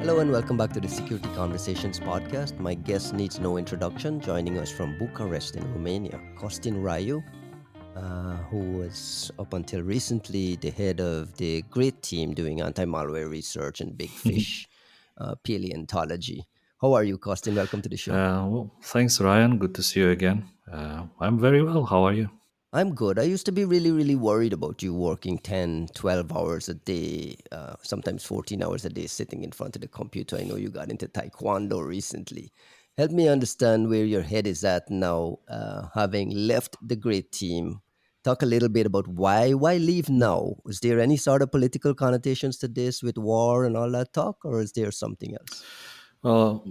Hello and welcome back to the Security Conversations podcast. My guest needs no introduction, joining us from Bucharest in Romania, Costin Raiu, who was up until recently the head of the GReAT team doing anti-malware research and big fish paleontology. How are you, Costin? Welcome to the show. Thanks, Ryan. Good to see you again. I'm very well. How are you? I'm good. I used to be really, really worried about you working 10, 12 hours a day, sometimes 14 hours a day sitting in front of the computer. I know you got into Taekwondo recently. Help me understand where your head is at now, having left the great team. Talk a little bit about why leave now? Is there any sort of political connotations to this with war and all that talk, or is there something else? Well,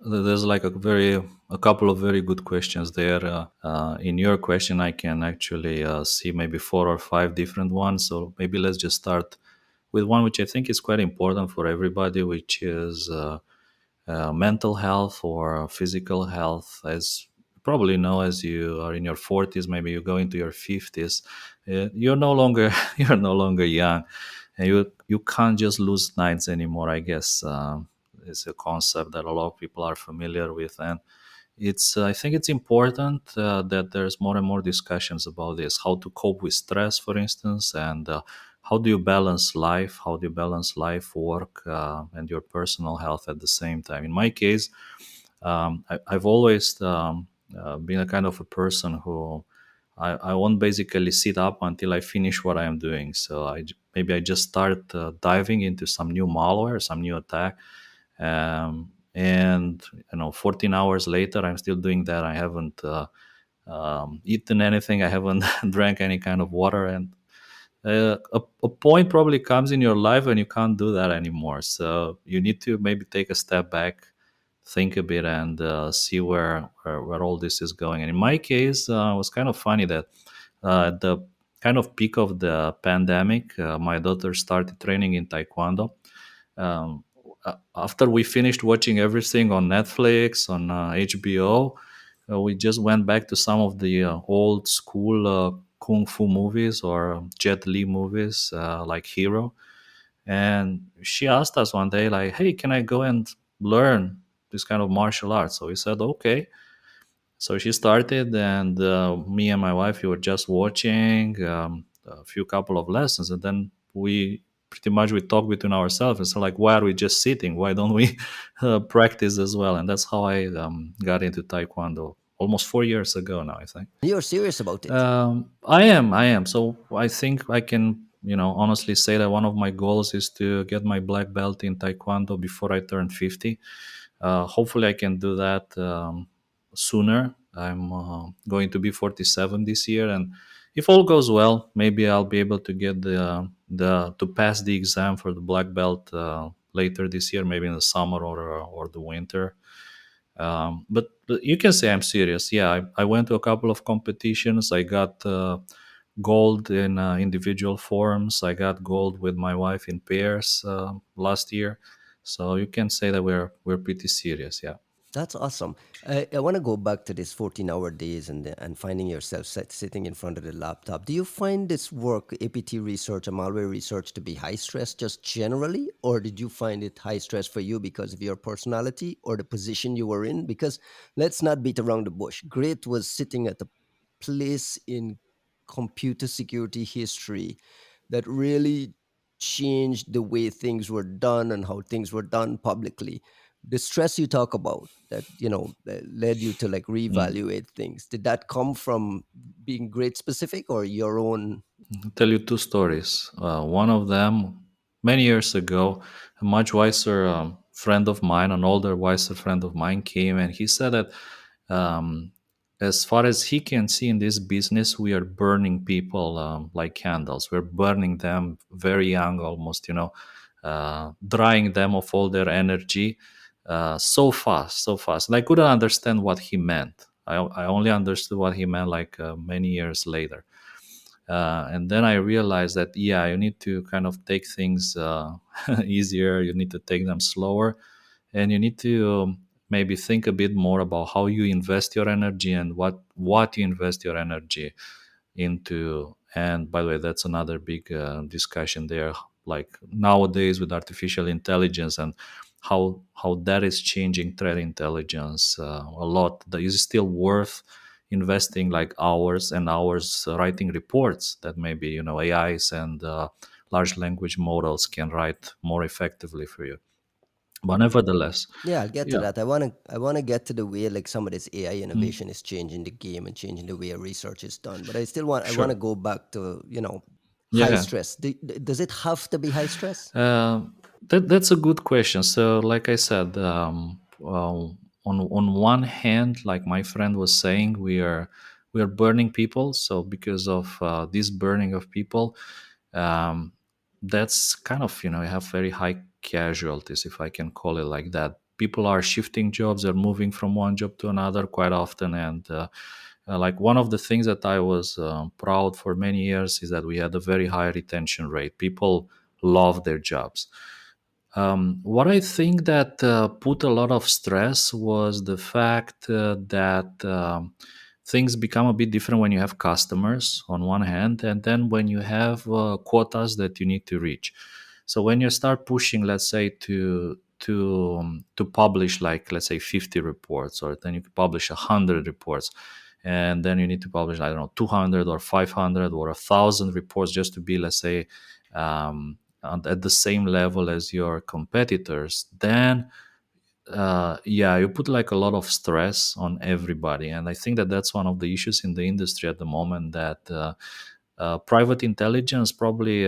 there's like a couple of very good questions there. In your question, I can actually see maybe four or five different ones. So maybe let's just start with one which I think is quite important for everybody, which is mental health or physical health. As you probably know, as you are in your 40s, maybe you go into your 50s, you're no longer you're no longer young, and you can't just lose nights anymore. I guess it's a concept that a lot of people are familiar with, and it's I think it's important that there's more and more discussions about this, how to cope with stress, for instance, and how do you balance life, how do you balance life, work, and your personal health at the same time. In my case, I've always been a kind of a person who I won't basically sit up until I finish what I am doing. So maybe I just start diving into some new malware, some new attack, and 14 hours later I'm still doing that. I haven't eaten anything, I haven't drank any kind of water, and a point probably comes in your life when you can't do that anymore. So you need to maybe take a step back, think a bit, and see where all this is going. And in my case, it was kind of funny that at the kind of peak of the pandemic, my daughter started training in Taekwondo. Um, After we finished watching everything on Netflix, on HBO, we just went back to some of the old school kung fu movies or Jet Li movies, like Hero. And she asked us one day, like, "Hey, can I go and learn this kind of martial arts?" So we said, "Okay." So she started, and me and my wife, we were just watching a few couple of lessons, and then we pretty much we talk between ourselves and so like, why are we just sitting? Why don't we practice as well? And that's how I got into Taekwondo almost 4 years ago now, I think. You're serious about it. I am. So I think I can, honestly say that one of my goals is to get my black belt in Taekwondo before I turn 50. Hopefully, I can do that sooner. I'm going to be 47 this year, and if all goes well, maybe I'll be able to get the to pass the exam for the black belt later this year, maybe in the summer or the winter. But you can say I'm serious. Yeah, I went to a couple of competitions. I got gold in individual forms. I got gold with my wife in pairs last year. So you can say that we're pretty serious. Yeah. That's awesome. I want to go back to this 14-hour days and finding yourself sitting in front of the laptop. Do you find this work, APT research and malware research, to be high stress just generally? Or did you find it high stress for you because of your personality or the position you were in? Because let's not beat around the bush. GReAT was sitting at a place in computer security history that really changed the way things were done and how things were done publicly. The stress you talk about that that led you to like Mm. reevaluate things, did that come from being great specific or your own? I'll tell you two stories. One of them, many years ago, a much wiser friend of mine, an older, wiser friend of mine, came and he said that um, as far as he can see in this business, we are burning people like candles. We're burning them very young, almost, drying them of all their energy so fast, so fast. And I couldn't understand what he meant. I only understood what he meant like many years later. And then I realized that, yeah, you need to kind of take things easier, you need to take them slower, and you need to maybe think a bit more about how you invest your energy and what you invest your energy into. And by the way, that's another big discussion there. like nowadays with artificial intelligence and how that is changing threat intelligence a lot. That is still worth investing like hours and hours writing reports that maybe AIs and large language models can write more effectively for you. But nevertheless, Yeah, I'll get to yeah, that. I wanna get to the way like some of this AI mm, innovation is changing the game and changing the way research is done. But I wanna sure, go back to high yeah. stress. Does it have to be high stress? That's a good question. So, like I said, on one hand, like my friend was saying, we are burning people. So, because of this burning of people, um, that's kind of you have very high casualties, if I can call it like that. People are shifting jobs, they're moving from one job to another quite often, and like one of the things that I was proud for many years is that we had a very high retention rate. People love their jobs. What I think that put a lot of stress was the fact that things become a bit different when you have customers on one hand, and then when you have quotas that you need to reach. So when you start pushing, let's say to publish like let's say 50 reports, or then you publish 100 reports, and then you need to publish I don't know 200 or 500 or 1,000 reports just to be let's say and at the same level as your competitors, then yeah, you put like a lot of stress on everybody. And I think that that's one of the issues in the industry at the moment, that private intelligence probably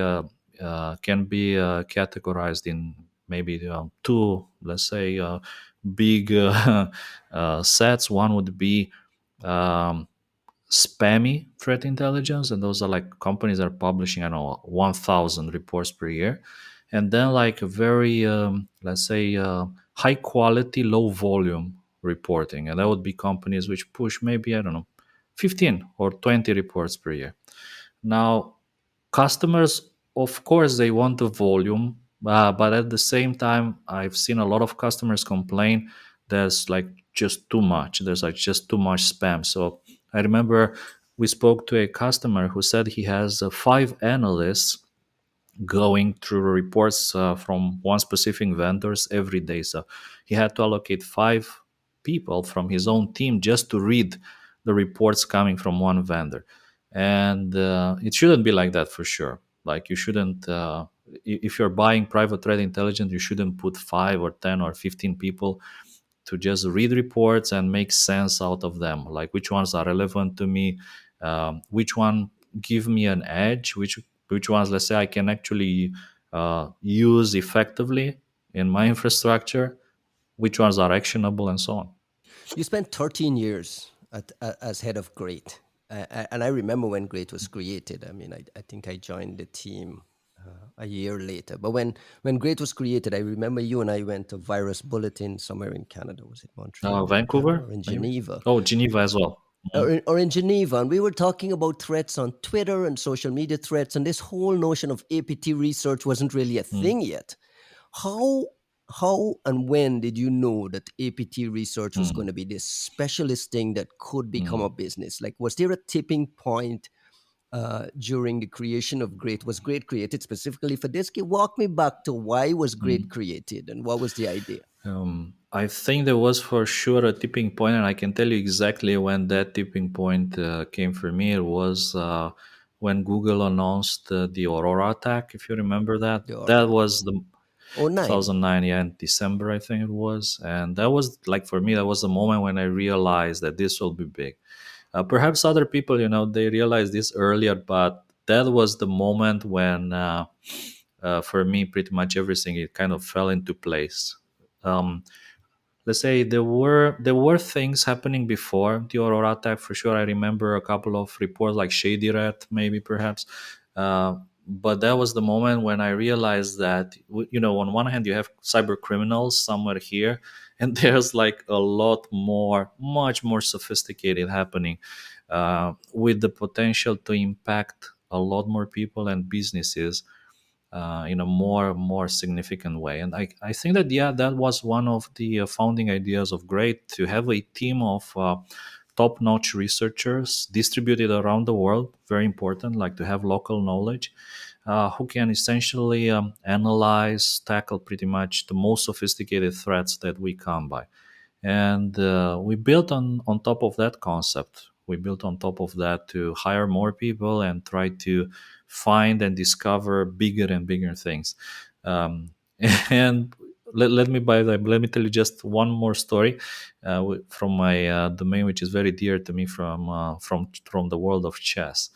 can be categorized in maybe two, let's say, big sets. One would be um, spammy threat intelligence, and those are like companies that are publishing I don't know 1,000 reports per year, and then like a very let's say high quality low volume reporting, and that would be companies which push maybe I don't know 15 or 20 reports per year. Now, customers, of course, they want the volume, but at the same time, I've seen a lot of customers complain there's like just too much. There's like just too much spam. So I remember we spoke to a customer who said he has five analysts going through reports from one specific vendors every day. So he had to allocate five people from his own team just to read the reports coming from one vendor. And it shouldn't be like that for sure. Like you shouldn't, if you're buying private threat intelligence, you shouldn't put 5 or 10 or 15 people to just read reports and make sense out of them, like which ones are relevant to me, which one give me an edge, which ones let's say I can actually use effectively in my infrastructure, which ones are actionable, and so on. You spent 13 years as head of GReAT. And I remember when GReAT was created. I mean, I think I joined the team a year later. But when GReAT was created, I remember you and I went to Virus Bulletin somewhere in Canada. Was it Montreal or in Canada Vancouver, or in maybe. Geneva? Oh, Geneva as well. Mhm. Or in Geneva, and we were talking about threats on Twitter and social media threats, and this whole notion of APT research wasn't really a Mm, thing yet. How how and when did you know that APT research was going mm, to be this specialist thing that could become a mm, business? Like, was there a tipping point during the creation of GReAT? Was GReAT created specifically for this? Walk me back to why was GReAT mm. created and what was the idea? I think there was for sure a tipping point, and I can tell you exactly when that tipping point came for me. It was when Google announced the Aurora attack, if you remember that. The That Aurora attack. was the Oh, nine. 2009, yeah, in December, I think it was. And that was like, for me, that was the moment when I realized that this will be big. Perhaps other people, they realized this earlier, but that was the moment when, for me, pretty much everything it kind of fell into place. Um, let's say there were things happening before the Aurora attack for sure. I remember a couple of reports like Shady Rat, maybe perhaps, but that was the moment when I realized that on one hand you have cyber criminals somewhere here, and there's like a lot more, much more sophisticated happening, with the potential to impact a lot more people and businesses in a more significant way. And I think that yeah, that was one of the founding ideas of GReAT, to have a team of top-notch researchers distributed around the world. Very important, like to have local knowledge, who can essentially analyze, tackle pretty much the most sophisticated threats that we come by. And we built on top of that concept. We built on top of that to hire more people and try to find and discover bigger and bigger things. Um, and let me tell you just one more story from my domain, which is very dear to me, from the world of chess.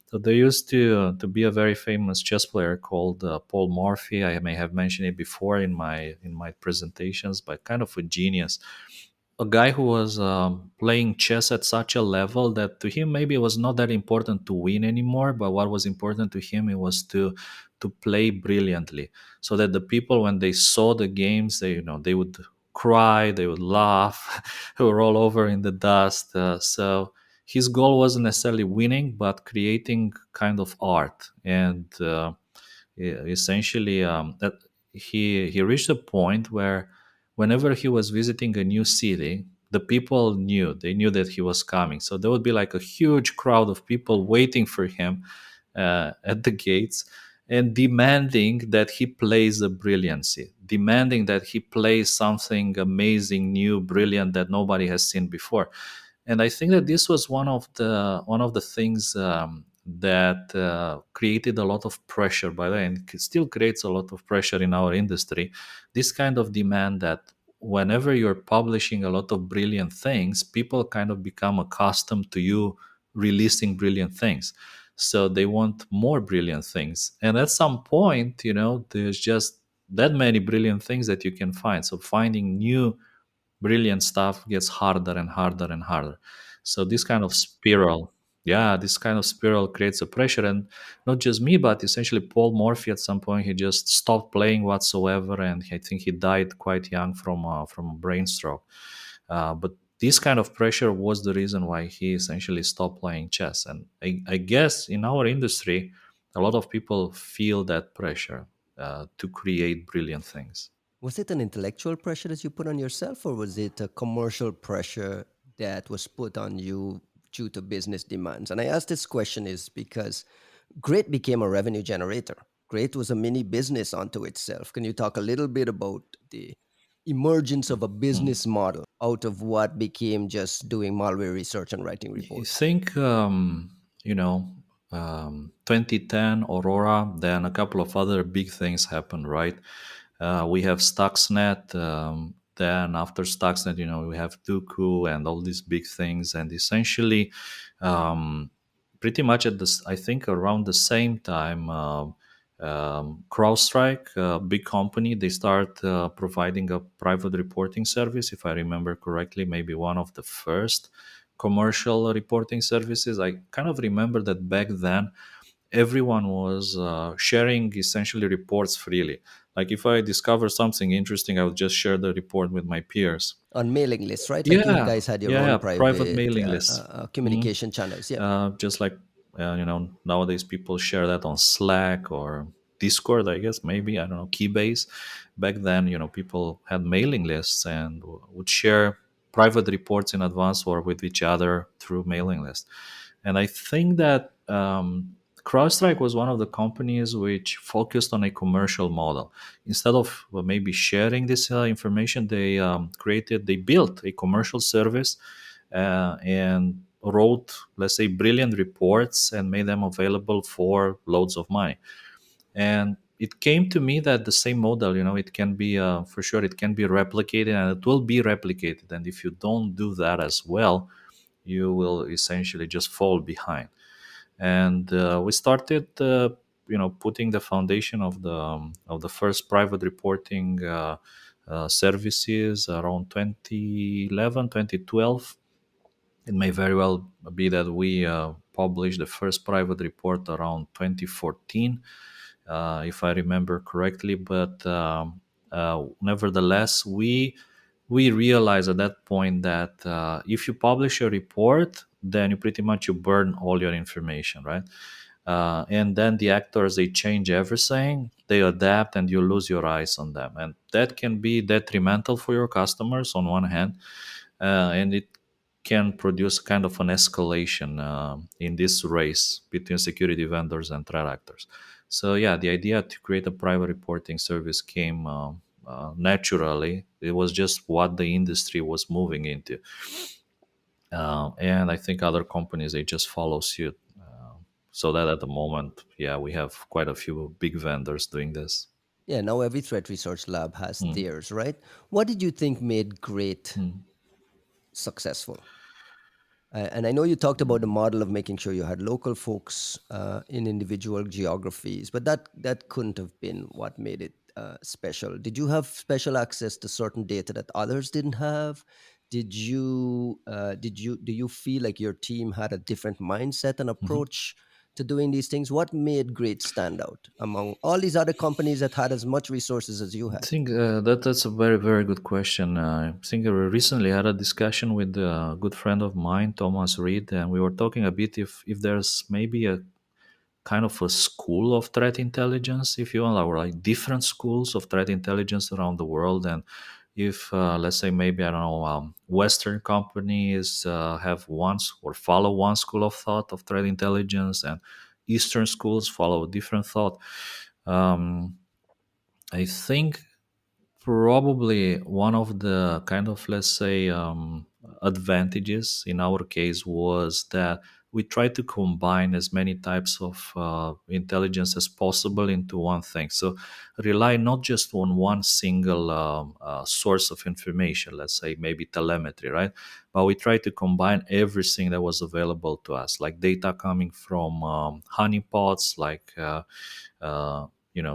So there used to be a very famous chess player called Paul Morphy. I may have mentioned it before in my presentations, but kind of a genius, a guy who was playing chess at such a level that to him maybe it was not that important to win anymore, but what was important to him, it was to play brilliantly, so that the people, when they saw the games, they would cry, they would laugh, they would roll over in the dust. So his goal wasn't necessarily winning, but creating kind of art. And essentially, that he reached a point where whenever he was visiting a new city, the people knew that he was coming, so there would be like a huge crowd of people waiting for him at the gates, and demanding that he plays a brilliancy, demanding that he plays something amazing, new, brilliant, that nobody has seen before. And I think that this was one of the things that created a lot of pressure by then, and it still creates a lot of pressure in our industry. This kind of demand that whenever you're publishing a lot of brilliant things, people kind of become accustomed to you releasing brilliant things, so they want more brilliant things. And at some point, there's just that many brilliant things that you can find, so finding new brilliant stuff gets harder and harder and harder. So this kind of spiral, yeah, this kind of spiral creates a pressure. And not just me, but essentially Paul Morphy, at some point he just stopped playing whatsoever, and I think he died quite young from a brain stroke. But this kind of pressure was the reason why he essentially stopped playing chess. And I guess in our industry, a lot of people feel that pressure to create brilliant things. Was it an intellectual pressure that you put on yourself, or was it a commercial pressure that was put on you due to business demands? And I ask this question is because GReAT became a revenue generator. GReAT was a mini business unto itself. Can you talk a little bit about the emergence of a Mm. business model out of what became just doing malware research and writing You reports? think, you know, 2010 Aurora, then a couple of other big things happened, right? We have Stuxnet. Then after Stuxnet, we have Duqu and all these big things. And essentially, pretty much I think around the same time, CrowdStrike, a big company, they start providing a private reporting service, if I remember correctly, maybe one of the first commercial reporting services. I kind of remember that back then everyone was sharing essentially reports freely. Like if I discover something interesting, I would just share the report with my peers. On mailing lists, right? Like you Yeah, guys had your yeah, own yeah. Private private mailing lists. Mhm. communication channels. Yeah. Just like nowadays people share that on Slack or Discord, I guess, maybe, I don't know, Keybase. Back then, people had mailing lists and would share private reports in advance or with each other through mailing lists. And I think that CrowdStrike was one of the companies which focused on a commercial model. Instead of maybe sharing this information, they built a commercial service and wrote, let's say, brilliant reports and made them available for loads of money. And it came to me that the same model, it can be, for sure, it can be replicated, and it will be replicated. And if you don't do that as well, you will essentially just fall behind. And we started, putting the foundation of the first private reporting services around 2011, 2012. It may very well be that we published the first private report around 2014, if I remember correctly. But nevertheless, we realized at that point that if you publish a report, then you burn all your information, right? And then the actors, they change everything, they adapt, and you lose your eyes on them, and that can be detrimental for your customers on one hand, and it can produce kind of an escalation in this race between security vendors and threat actors. So yeah, the idea to create a private reporting service came naturally. It was just what the industry was moving into, and I think other companies they just follow suit. So that at the moment, yeah, we have quite a few big vendors doing this. Yeah, now every threat research lab has Mm, theirs, right? What did you think made GReAT mm, successful? And I know you talked about the mm. model of making sure you had local folks in individual geographies, but that couldn't have been what made it special. Did you have special access to certain data that others didn't have? Do you feel like your team had a different mindset and Mhm. approach to doing these things? What made Great stand out among all these other companies that had as much resources as you I had? think that's a very good question. I think I recently had a discussion with a good friend of mine, Thomas Reed, and we were talking a bit if there's maybe a kind of a school of threat intelligence, if you will, or like different schools of threat intelligence around the world. And if, let's say, maybe, I don't know, Western companies have or follow one school of thought of threat intelligence, and Eastern schools follow a different thought. Um, I think probably one of the kind of, let's say, advantages in our case was that we tried to combine as many types of intelligence as possible into one thing. So rely not just on one single source of information, let's say maybe telemetry, right? But we tried to combine everything that was available to us, like data coming from honeypots, like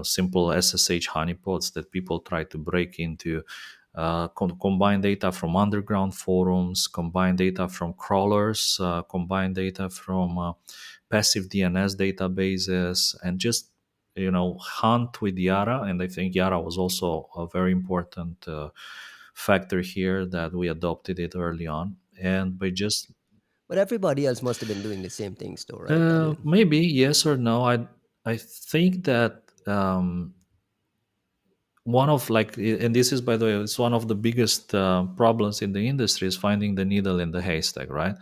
simple SSH honeypots that people try to break into, combine data from underground forums, combine data from crawlers, combine data from passive DNS databases, and just hunt with Yara. And I think Yara was also a very important factor here, that we adopted it early on. And by just But everybody else must have been doing the same things, though, right? I mean, maybe yes or no. I think that one of, like, and this is, by the way, it's one of the biggest problems in the industry, is finding the needle in the haystack, right?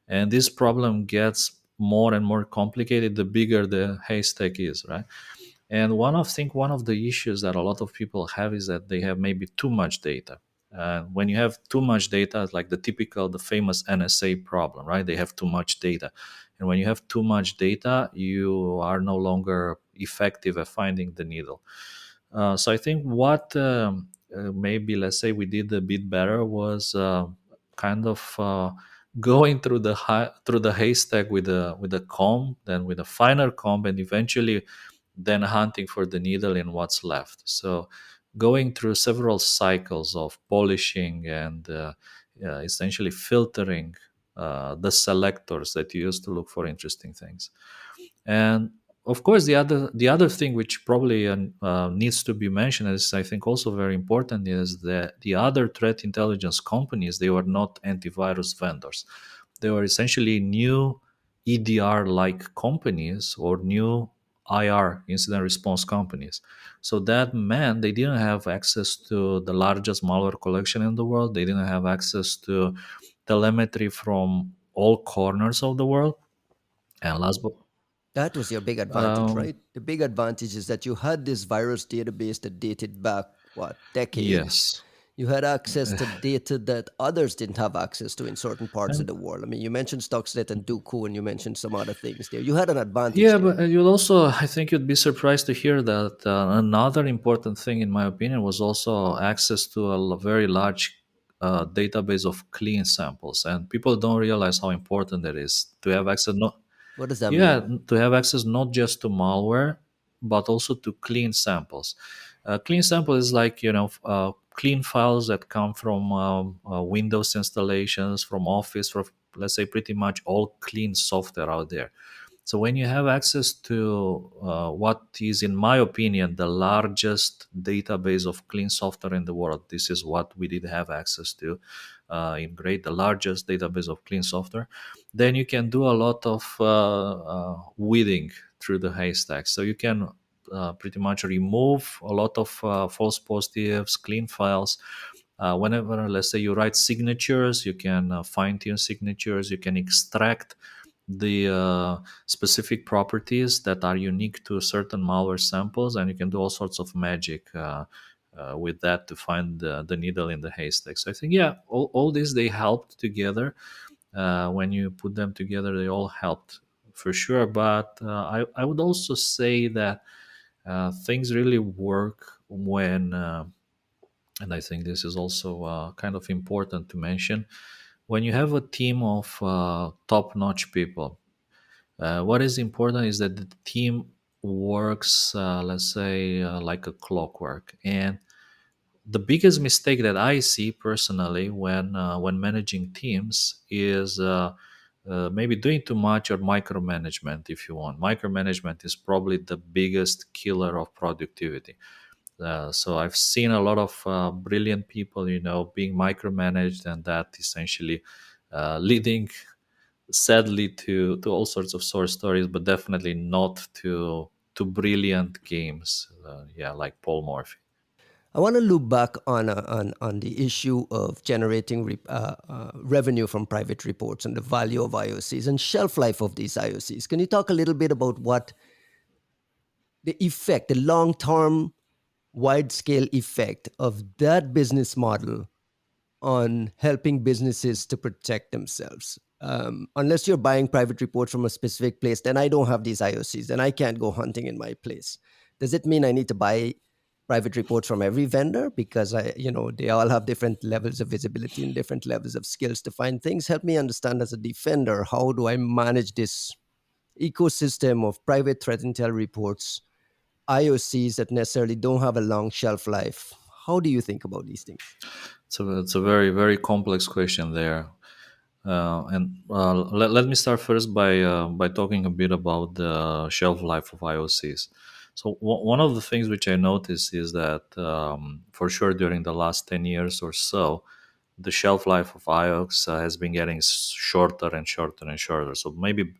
And this problem gets more and more complicated the bigger the haystack is, right? And one of the issues that a lot of people have is that they have maybe too much data. When you have too much data, it's like the famous NSA problem, right? They have too much data, and when you have too much data, you are no longer effective at finding the needle. So I think what maybe, let's say, we did a bit better was kind of going through the haystack with a comb, then with a finer comb, and eventually then hunting for the needle in what's left. So going through several cycles of polishing and essentially filtering the selectors that you use to look for interesting things. And of course, the other thing which probably needs to be mentioned, is I think also very important, is that the other threat intelligence companies, they were not antivirus vendors. They were essentially new EDR like companies, or new IR, incident response companies. So that meant they didn't have access to the largest malware collection in the world. They didn't have access to telemetry from all corners of the world. And last but that was your big advantage, um, right? The big advantage is that you had this virus database that dated back, what, decades. yes. You had access to data that others didn't have access to in certain parts of And the world. I mean, you mentioned Stuxnet and Duqu, and you mentioned some other things there. You had an advantage yeah, there. but you'll also, I think you'd be surprised to hear that another important thing, in my opinion, was also access to a very large database of clean samples. And people don't realize how important that is, to have access. Not, What does that yeah, mean? to have access not just to malware, but also to clean samples. Clean sample is like, clean files that come from Windows installations, from Office, from, let's say, pretty much all clean software out there. So when you have access to what is, in my opinion, the largest database of clean software in the world, this is what we did have access to in GReAT, the largest database of clean software, then you can do a lot of weeding through the haystack. So you can pretty much remove a lot of false positives, clean files. Whenever, let's say, you write signatures, you can fine tune signatures, you can extract the specific properties that are unique to certain malware samples, and you can do all sorts of magic with that to find the needle in the haystack. So I think, yeah, all these, they helped together. When you put them together, they all helped for sure. But I would also say that things really work when, and I think this is also kind of important to mention, when you have a team of top-notch people. What is important is that the team works, let's say, like a clockwork. And the biggest mistake that I see personally when managing teams is maybe doing too much or micromanagement. If you want, micromanagement is probably the biggest killer of productivity. So I've seen a lot of brilliant people, being micromanaged, and that essentially leading, sadly, to all sorts of source stories, but definitely not to brilliant games. Yeah, like Paul Morphy. I want to loop back on the issue of generating revenue from private reports and the value of IOCs and shelf life of these IOCs. Can you talk a little bit about what the effect, the long term, wide scale effect of that business model on helping businesses to protect themselves? Unless you're buying private reports from a specific place, then I don't have these IOCs, then I can't go hunting in my place. Does it mean I need to buy private reports from every vendor because they all have different levels of visibility and different levels of skills to find things? Help me understand as a defender, how do I manage this ecosystem of private threat intel reports, IOCs that necessarily don't have a long shelf life? How do you think about these things? So it's a very, very complex question there. And let me start first by talking a bit about the shelf life of IOCs. So one of the things which I noticed is that, for sure, during the last 10 years or so, the shelf life of IOCs has been getting shorter and shorter and shorter. So maybe,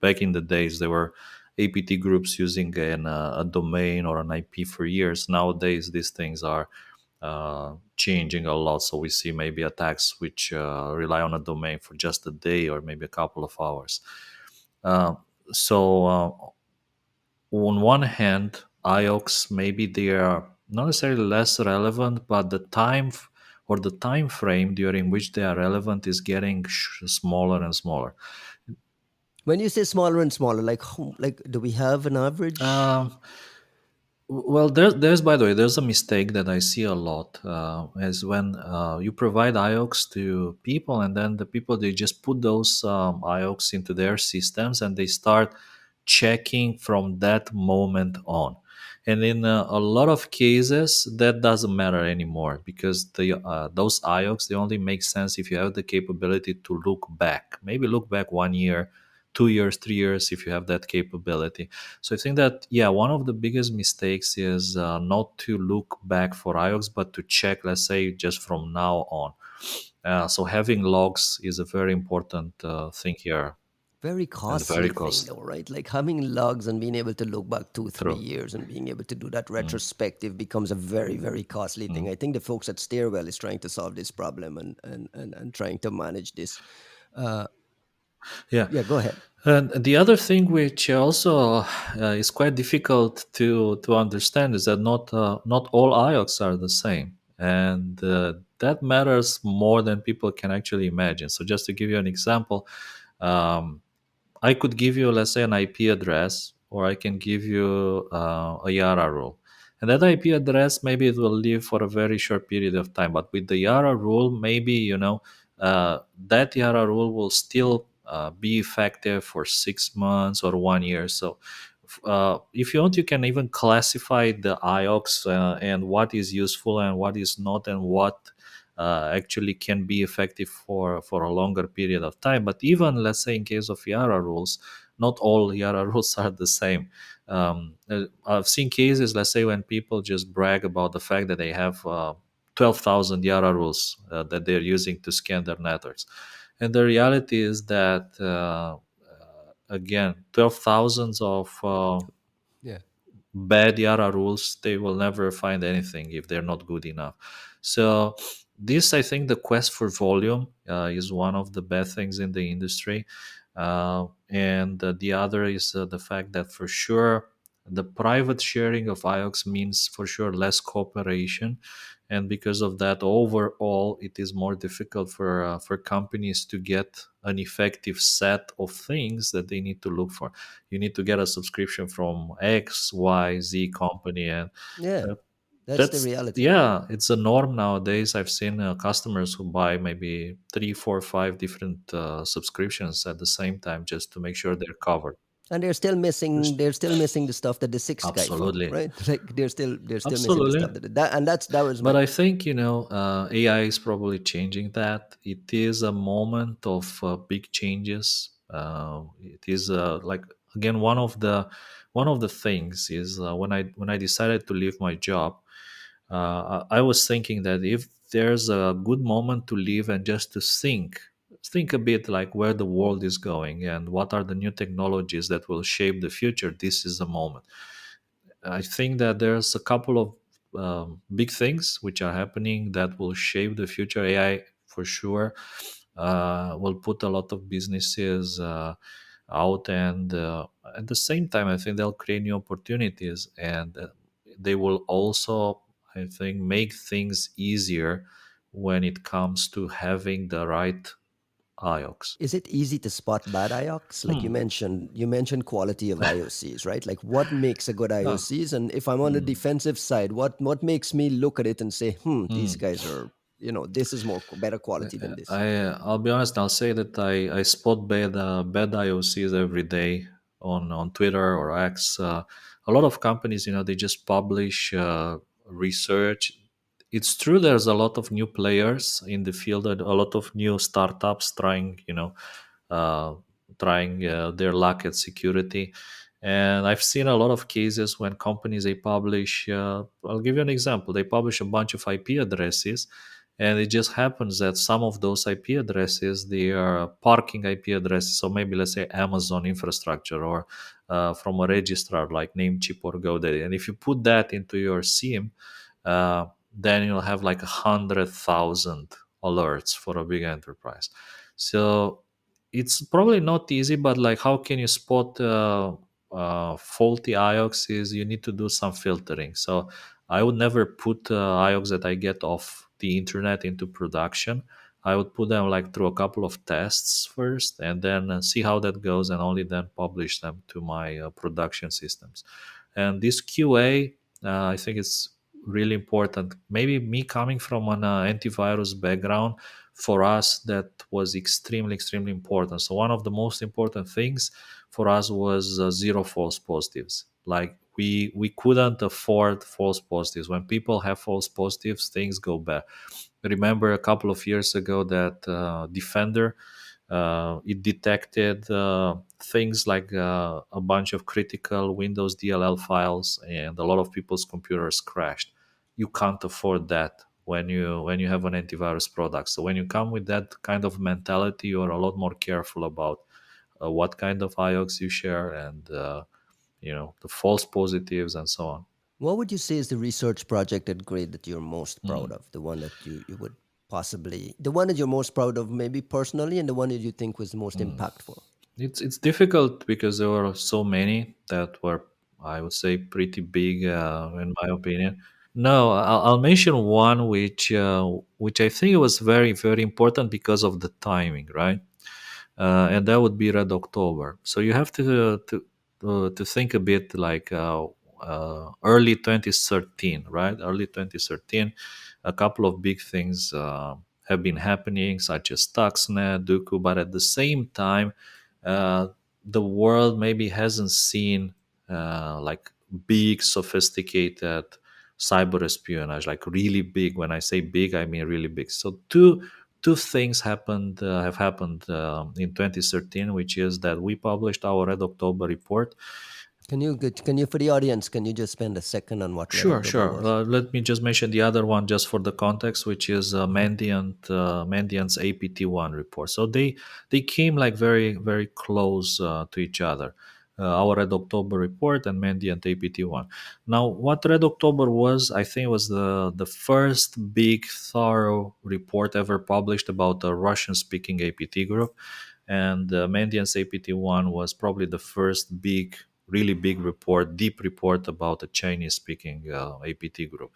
back in the days, there were APT groups using a domain or an IP for years. Nowadays, these things are changing a lot. So we see maybe attacks which rely on a domain for just a day or maybe a couple of hours. Uh, so on one hand, IOCs, maybe they are not necessarily less relevant, but the or the time frame during which they are relevant is getting smaller and smaller. When you say smaller and smaller, like do we have an average? Um, Well, there's by the way, there's a mistake that I see a lot, is when you provide IOCs to people, and then the people, they just put those IOCs into their systems, and they start checking from that moment on. And in a lot of cases, that doesn't matter anymore, because those IOCs, they only make sense if you have the capability to look back, maybe look back 1 year, 2 years, 3 years, if you have that capability. So I think that, yeah, one of the biggest mistakes is not to look back for IOCs, but to check, let's say, just from now on. So having logs is a very important thing here, Very and very costly thing, cost. though, right? Like having logs and being able to look back 2, 3 True. years and being able to do that Mm, retrospective becomes a very, very costly thing. mm. I think the folks at Stairwell is trying to solve this problem and trying to manage this. Uh, Yeah. yeah, go ahead. And the other thing which also is quite difficult to understand is that not all IOCs are the same, and that matters more than people can actually imagine. So just to give you an example, um, I could give you, let's say, an IP address, or I can give you a Yara rule. And that IP address, maybe it will live for a very short period of time. But with the Yara rule, maybe, that Yara rule will still be effective for 6 months or 1 year. So if you want, you can even classify the IOCs and what is useful and what is not, and what actually can be effective for a longer period of time. But even, let's say, in case of Yara rules, not all Yara rules are the same. I've seen cases, let's say, when people just brag about the fact that they have 12,000 Yara rules that they're using to scan their networks. And the reality is that, again, 12 thousands of Yeah. bad Yara rules, they will never find anything if they're not good enough. So this, I think, the quest for volume is one of the bad things in the industry. And the other is the fact that for sure the private sharing of IOCs means for sure less cooperation, and because of that, overall, it is more difficult for companies to get an effective set of things that they need to look for. You need to get a subscription from X, Y, Z company, and Yeah, uh, that's the that's reality. yeah, it's a norm nowadays. I've seen customers who buy maybe three, four, five different subscriptions at the same time just to make sure they're covered. And they're still missing. There's- They're still missing the stuff that the sixth guy found, Absolutely, right? Like they're still missing the absolutely. stuff that and that was But my. I think AI is probably changing that. It is a moment of big changes. It is like again one of the things is when I decided to leave my job. I was thinking that if there's a good moment to live and just to think a bit like where the world is going and what are the new technologies that will shape the future, this is the moment. I think that there's a couple of big things which are happening that will shape the future. AI for sure will put a lot of businesses out, and at the same time, I think they'll create new opportunities, and they will also, I think, make things easier when it comes to having the right IOCs. Is it easy to spot bad IOCs? Like Hmm. you mentioned quality of IOCs, right? Like what makes a good Yeah. IOCs? And if I'm on the Hmm. defensive side, what makes me look at it and say, these Hmm. guys are, this is better quality than this. I'll be honest. I'll say that I spot bad IOCs every day on Twitter or X. A lot of companies, they just publish research. It's true. There's a lot of new players in the field, and a lot of new startups uh, trying their luck at security. And I've seen a lot of cases when companies they publish. I'll give you an example. They publish a bunch of IP addresses, and it just happens that some of those IP addresses they are parking IP addresses. So maybe let's say Amazon infrastructure or from a registrar like Namecheap or GoDaddy. And if you put that into your SIEM, then you'll have like 100,000 alerts for a big enterprise. So it's probably not easy, but like how can you spot faulty IOCs is you need to do some filtering. So I would never put IOCs that I get off the internet into production. I would put them like through a couple of tests first and then see how that goes and only then publish them to my production systems. And this QA, I think it's really important. Maybe me coming from an antivirus background, for us that was extremely extremely important. So one of the most important things for us was zero false positives. Like we couldn't afford false positives. When people have false positives, things go bad. Remember a couple of years ago that Defender, it detected things like a bunch of critical Windows DLL files, and a lot of people's computers crashed. You can't afford that when you have an antivirus product. So when you come with that kind of mentality, you're a lot more careful about what kind of IOCs you share and the false positives and so on. What would you say is the research project at GReAT that you're most proud Mm. of? The one that you would possibly, the one that you're most proud of, maybe personally, and the one that you think was the most impactful. It's difficult because there were so many that were, I would say, pretty big in my opinion. No, I'll mention one which I think was very very important because of the timing, right? And that would be Red October. So you have to think a bit like early 2013, right? Early 2013, a couple of big things have been happening, such as Stuxnet, Duqu, but at the same time, uh, the world maybe hasn't seen like big, sophisticated cyber espionage, like really big. When I say big, I mean really big. So two things have happened in 2013, which is that we published our Red October report. Can you for the audience? Can you just spend a second on what Red Sure, October sure. was? Let me just mention the other one just for the context, which is Mandiant's APT1 report. So they came like very very close to each other. Our Red October report and Mandiant APT1. Now, what Red October was, I think, was the first big thorough report ever published about a Russian-speaking APT group. And Mandiant's APT1 was probably the first big, really big report, deep report about a Chinese speaking APT group.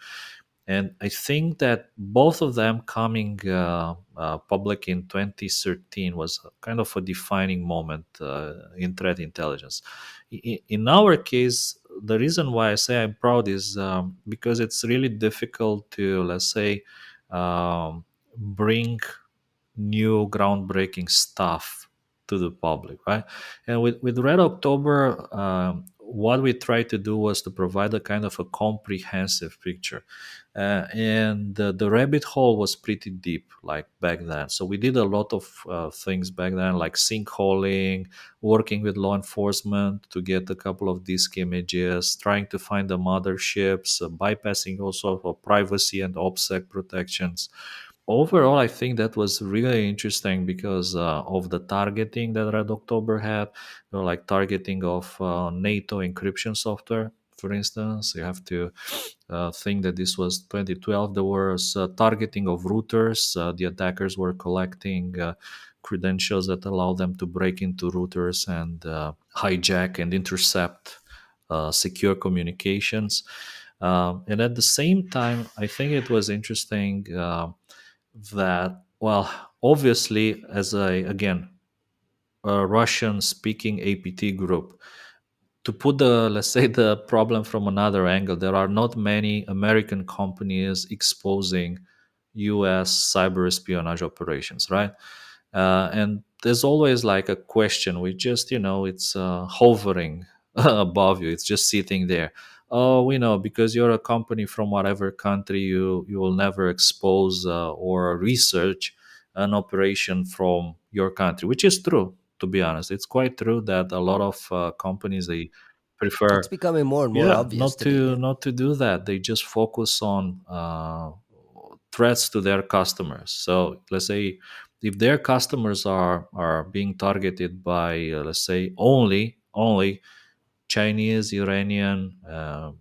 And I think that both of them coming public in 2013 was kind of a defining moment in threat intelligence. In our case, the reason why I say I'm proud is because it's really difficult to, let's say, bring new groundbreaking stuff to the public, right? And with Red October, what we tried to do was to provide a kind of a comprehensive picture. And the rabbit hole was pretty deep, like back then. So we did a lot of things back then, like sinkholing, working with law enforcement to get a couple of disk images, trying to find the motherships, bypassing also for privacy and OPSEC protections. Overall, I think that was really interesting because of the targeting that Red October had, like targeting of NATO encryption software. For instance, you have to think that this was 2012. There was targeting of routers. The attackers were collecting credentials that allow them to break into routers and hijack and intercept secure communications. And at the same time, I think it was interesting that, well, obviously, as a Russian speaking APT group, to put the, let's say, the problem from another angle, there are not many American companies exposing US cyber espionage operations, right? And there's always like a question, we just, it's hovering above you, it's just sitting there. Oh, we know, because you're a company from whatever country, you will never expose or research an operation from your country, which is true. To be honest, it's quite true that a lot of companies, they It's prefer, becoming more and more yeah, obvious not today. to Yeah. not to do that. They just focus on threats to their customers. So let's say if their customers are being targeted by let's say only Chinese, Iranian,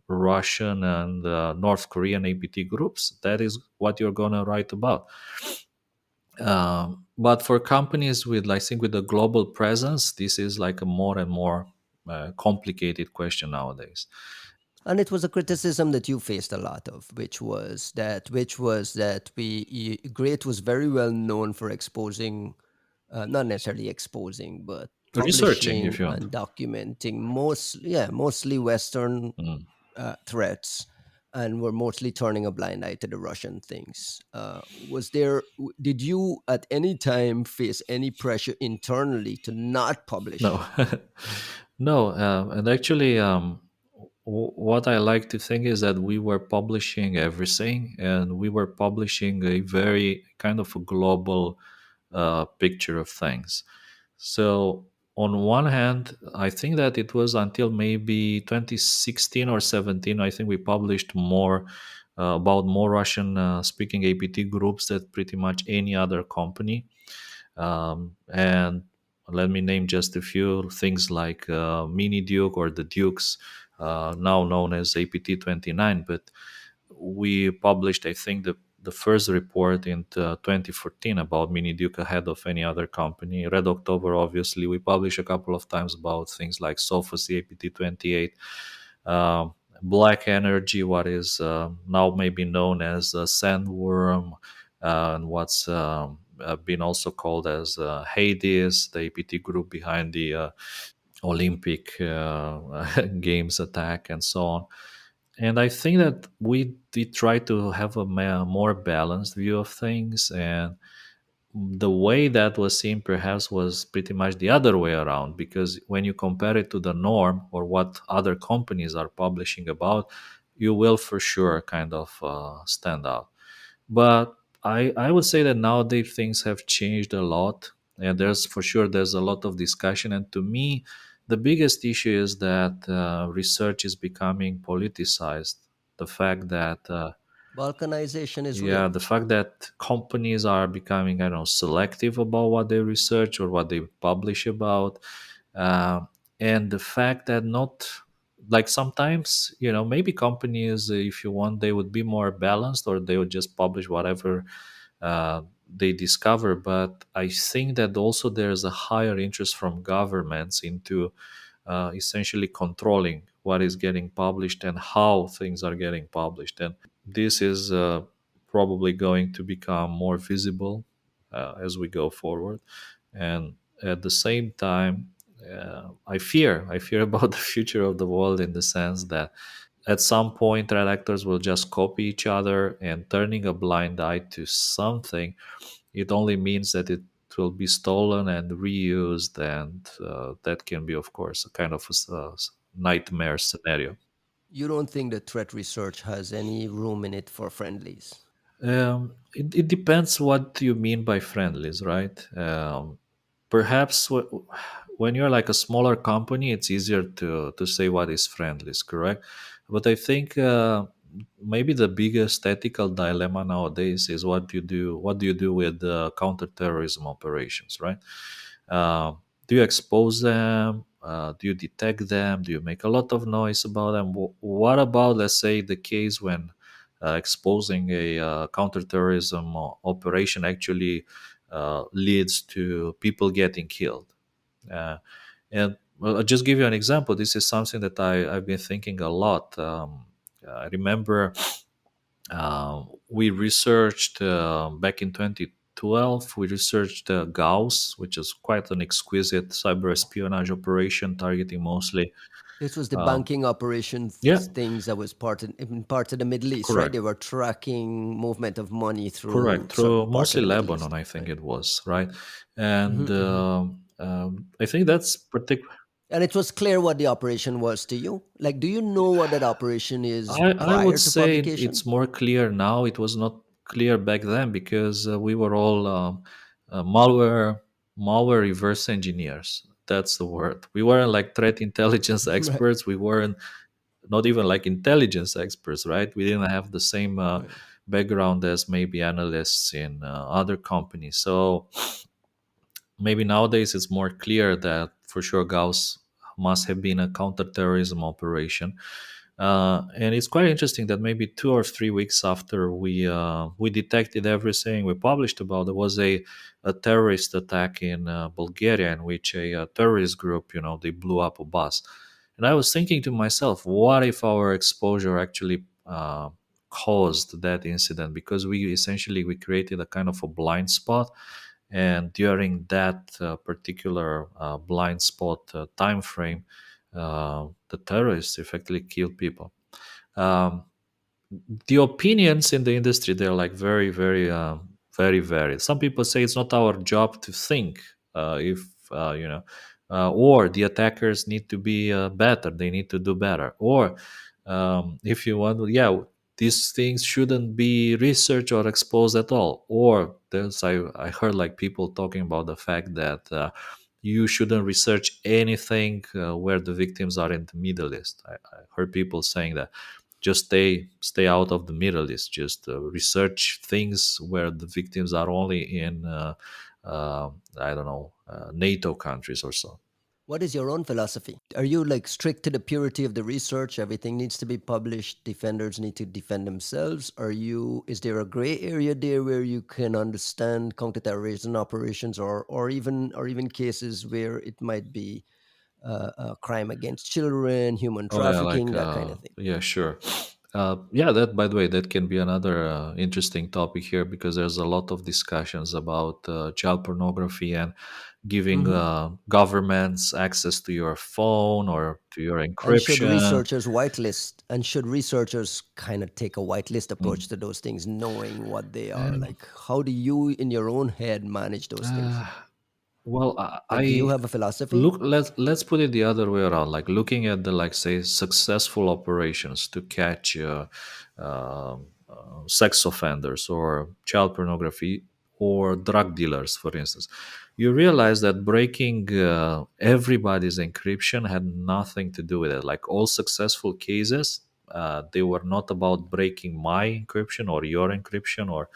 Russian, and North Korean APT groups, that is what you're gonna write about. But for companies with, I think, with a global presence, this is like a more and more complicated question nowadays. And it was a criticism that you faced a lot of, which was that GReAT was very well known for exposing, not necessarily exposing, but Researching, publishing if you want. and documenting mostly Western Mm. threats, and were mostly turning a blind eye to the Russian things. Did you at any time face any pressure internally to not No, publish? no, and actually, what I like to think is that we were publishing everything, and we were publishing a very kind of a global picture of things. So, on one hand, I think that it was until maybe 2016 or 17, I think we published more about more Russian speaking APT groups than pretty much any other company. And let me name just a few things like Mini Duke or the Dukes, now known as APT 29. But we published, I think, the first report in 2014 about Mini Duke ahead of any other company. Red October, obviously, we published a couple of times about things like Sophos APT 28. Um, Black Energy, what is now maybe known as Sandworm, and what's been also called as Hades, the APT group behind the Olympic Games attack, and so on. And I think that we did try to have a more balanced view of things, and the way that was seen perhaps was pretty much the other way around, because when you compare it to the norm or what other companies are publishing about, you will for sure kind of stand out. But I would say that nowadays things have changed a lot, and there's a lot of discussion. And to me, the biggest issue is that research is becoming politicized. The fact that Balkanization is yeah, real. the fact that companies are becoming, I don't know, selective about what they research or what they publish about, uh, and the fact that not, like, sometimes, maybe companies, if you want, they would be more balanced, or they would just publish whatever they discover. But I think that also there's a higher interest from governments into essentially controlling what is getting published and how things are getting published. And this is probably going to become more visible as we go forward. And at the same time, I fear about the future of the world, in the sense that at some point threat actors will just copy each other, and turning a blind eye to something, it only means that it will be stolen and reused, and that can be, of course, a kind of nightmare scenario. You don't think that threat research has any room in it for friendlies? It depends what you mean by friendlies, right? Perhaps when you're like a smaller company, it's easier to say what is friendlies, correct? But I think maybe the biggest ethical dilemma nowadays is what do you do with counterterrorism operations, right? uh, do you expose them? Do you detect them? Do you make a lot of noise about them? What about, let's say, the case when exposing a counterterrorism operation actually leads to people getting killed? Uh, and well, I'll just give you an example. This is something that I've been thinking a lot. I remember we researched back in 2012. We researched Gauss, which is quite an exquisite cyber espionage operation targeting mostly. This was the Um, banking operation yeah, things that was part in parts of the Middle East, right? correct, They were tracking movement of money through correct. Through certain parts of mostly the Middle Lebanon, East, I think right? it was right, and Hmm. I think that's particular. And it was clear what the operation was to you. Like, do you know what that operation is I would prior to say publication? it's more clear now. It was not clear back then because we were all malware reverse engineers. That's the word. We weren't like threat intelligence Right, experts. We weren't not even like intelligence experts, right? We didn't have the same right. background as maybe analysts in other companies. So maybe nowadays it's more clear that for sure Gauss must have been a counterterrorism operation. And it's quite interesting that maybe 2 or 3 weeks after we detected everything, we published about, there was a terrorist attack in Bulgaria, in which a terrorist group, they blew up a bus. And I was thinking to myself, what if our exposure actually caused that incident? Because we essentially we created a kind of a blind spot, and during that particular blind spot time frame, the terrorists effectively killed people. um, the opinions in the industry, they're like very very varied. Some people say it's not our job to think if or the attackers need to be better, they need to do better, or if you want, yeah, these things shouldn't be researched or exposed at all. Or I heard like people talking about the fact that you shouldn't research anything where the victims are in the Middle East. I heard people saying that just stay out of the Middle East. Just research things where the victims are only in I don't know, NATO countries or so. What is your own philosophy? Are you like strict to the purity of the research? Everything needs to be published. Defenders need to defend themselves. Are you? Is there a gray area there where you can understand counterterrorism operations, or even cases where it might be a crime against children, human Oh yeah, like trafficking, that kind of thing? yeah, sure. Yeah, that by the way, that can be another interesting topic here, because there's a lot of discussions about child pornography and giving Hmm. governments access to your phone or to your And should encryption. researchers whitelist? And should researchers kind of take a whitelist approach Mm. to those things, knowing what they are? Um, Like, how do you, in your own head, manage those things? uh, Well, Like, do you have a philosophy? look. Let's put it the other way around. Like looking at the, like, say, successful operations to catch sex offenders or child pornography or drug dealers, for instance. You realize that breaking everybody's encryption had nothing to do with it. Like all successful cases, they were not about breaking my encryption or your encryption or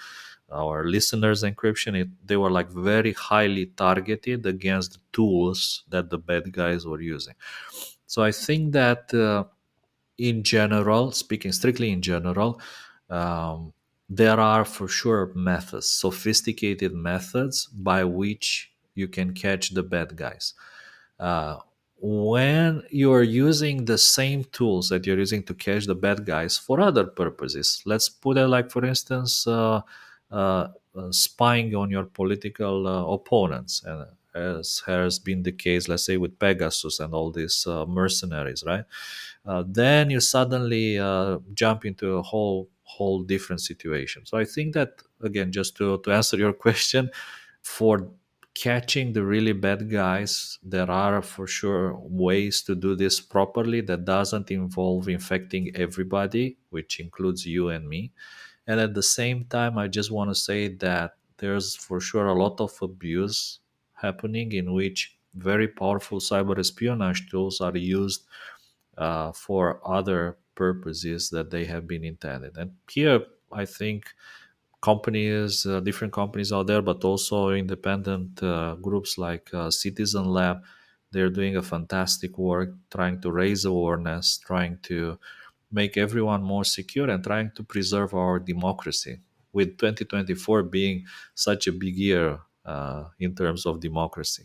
our listeners encryption. They were like very highly targeted against the tools that the bad guys were using. So I think that in general, speaking strictly in general, um, there are for sure methods, sophisticated methods by which you can catch the bad guys. uh, when you are using the same tools that you're using to catch the bad guys for other purposes, let's put it like, for instance, spying on your political opponents, and as has been the case, let's say, with Pegasus and all these mercenaries, right? Then you suddenly jump into a whole different situation. So I think that, again, just to answer your question, for catching the really bad guys, there are for sure ways to do this properly that doesn't involve infecting everybody, which includes you and me. And at the same time, I just want to say that there's for sure a lot of abuse happening, in which very powerful cyber espionage tools are used for other purposes that they have been intended. And here, I think companies, different companies out there, but also independent groups like Citizen Lab, they're doing a fantastic work trying to raise awareness, trying to make everyone more secure, and trying to preserve our democracy. With 2024 being such a big year in terms of democracy.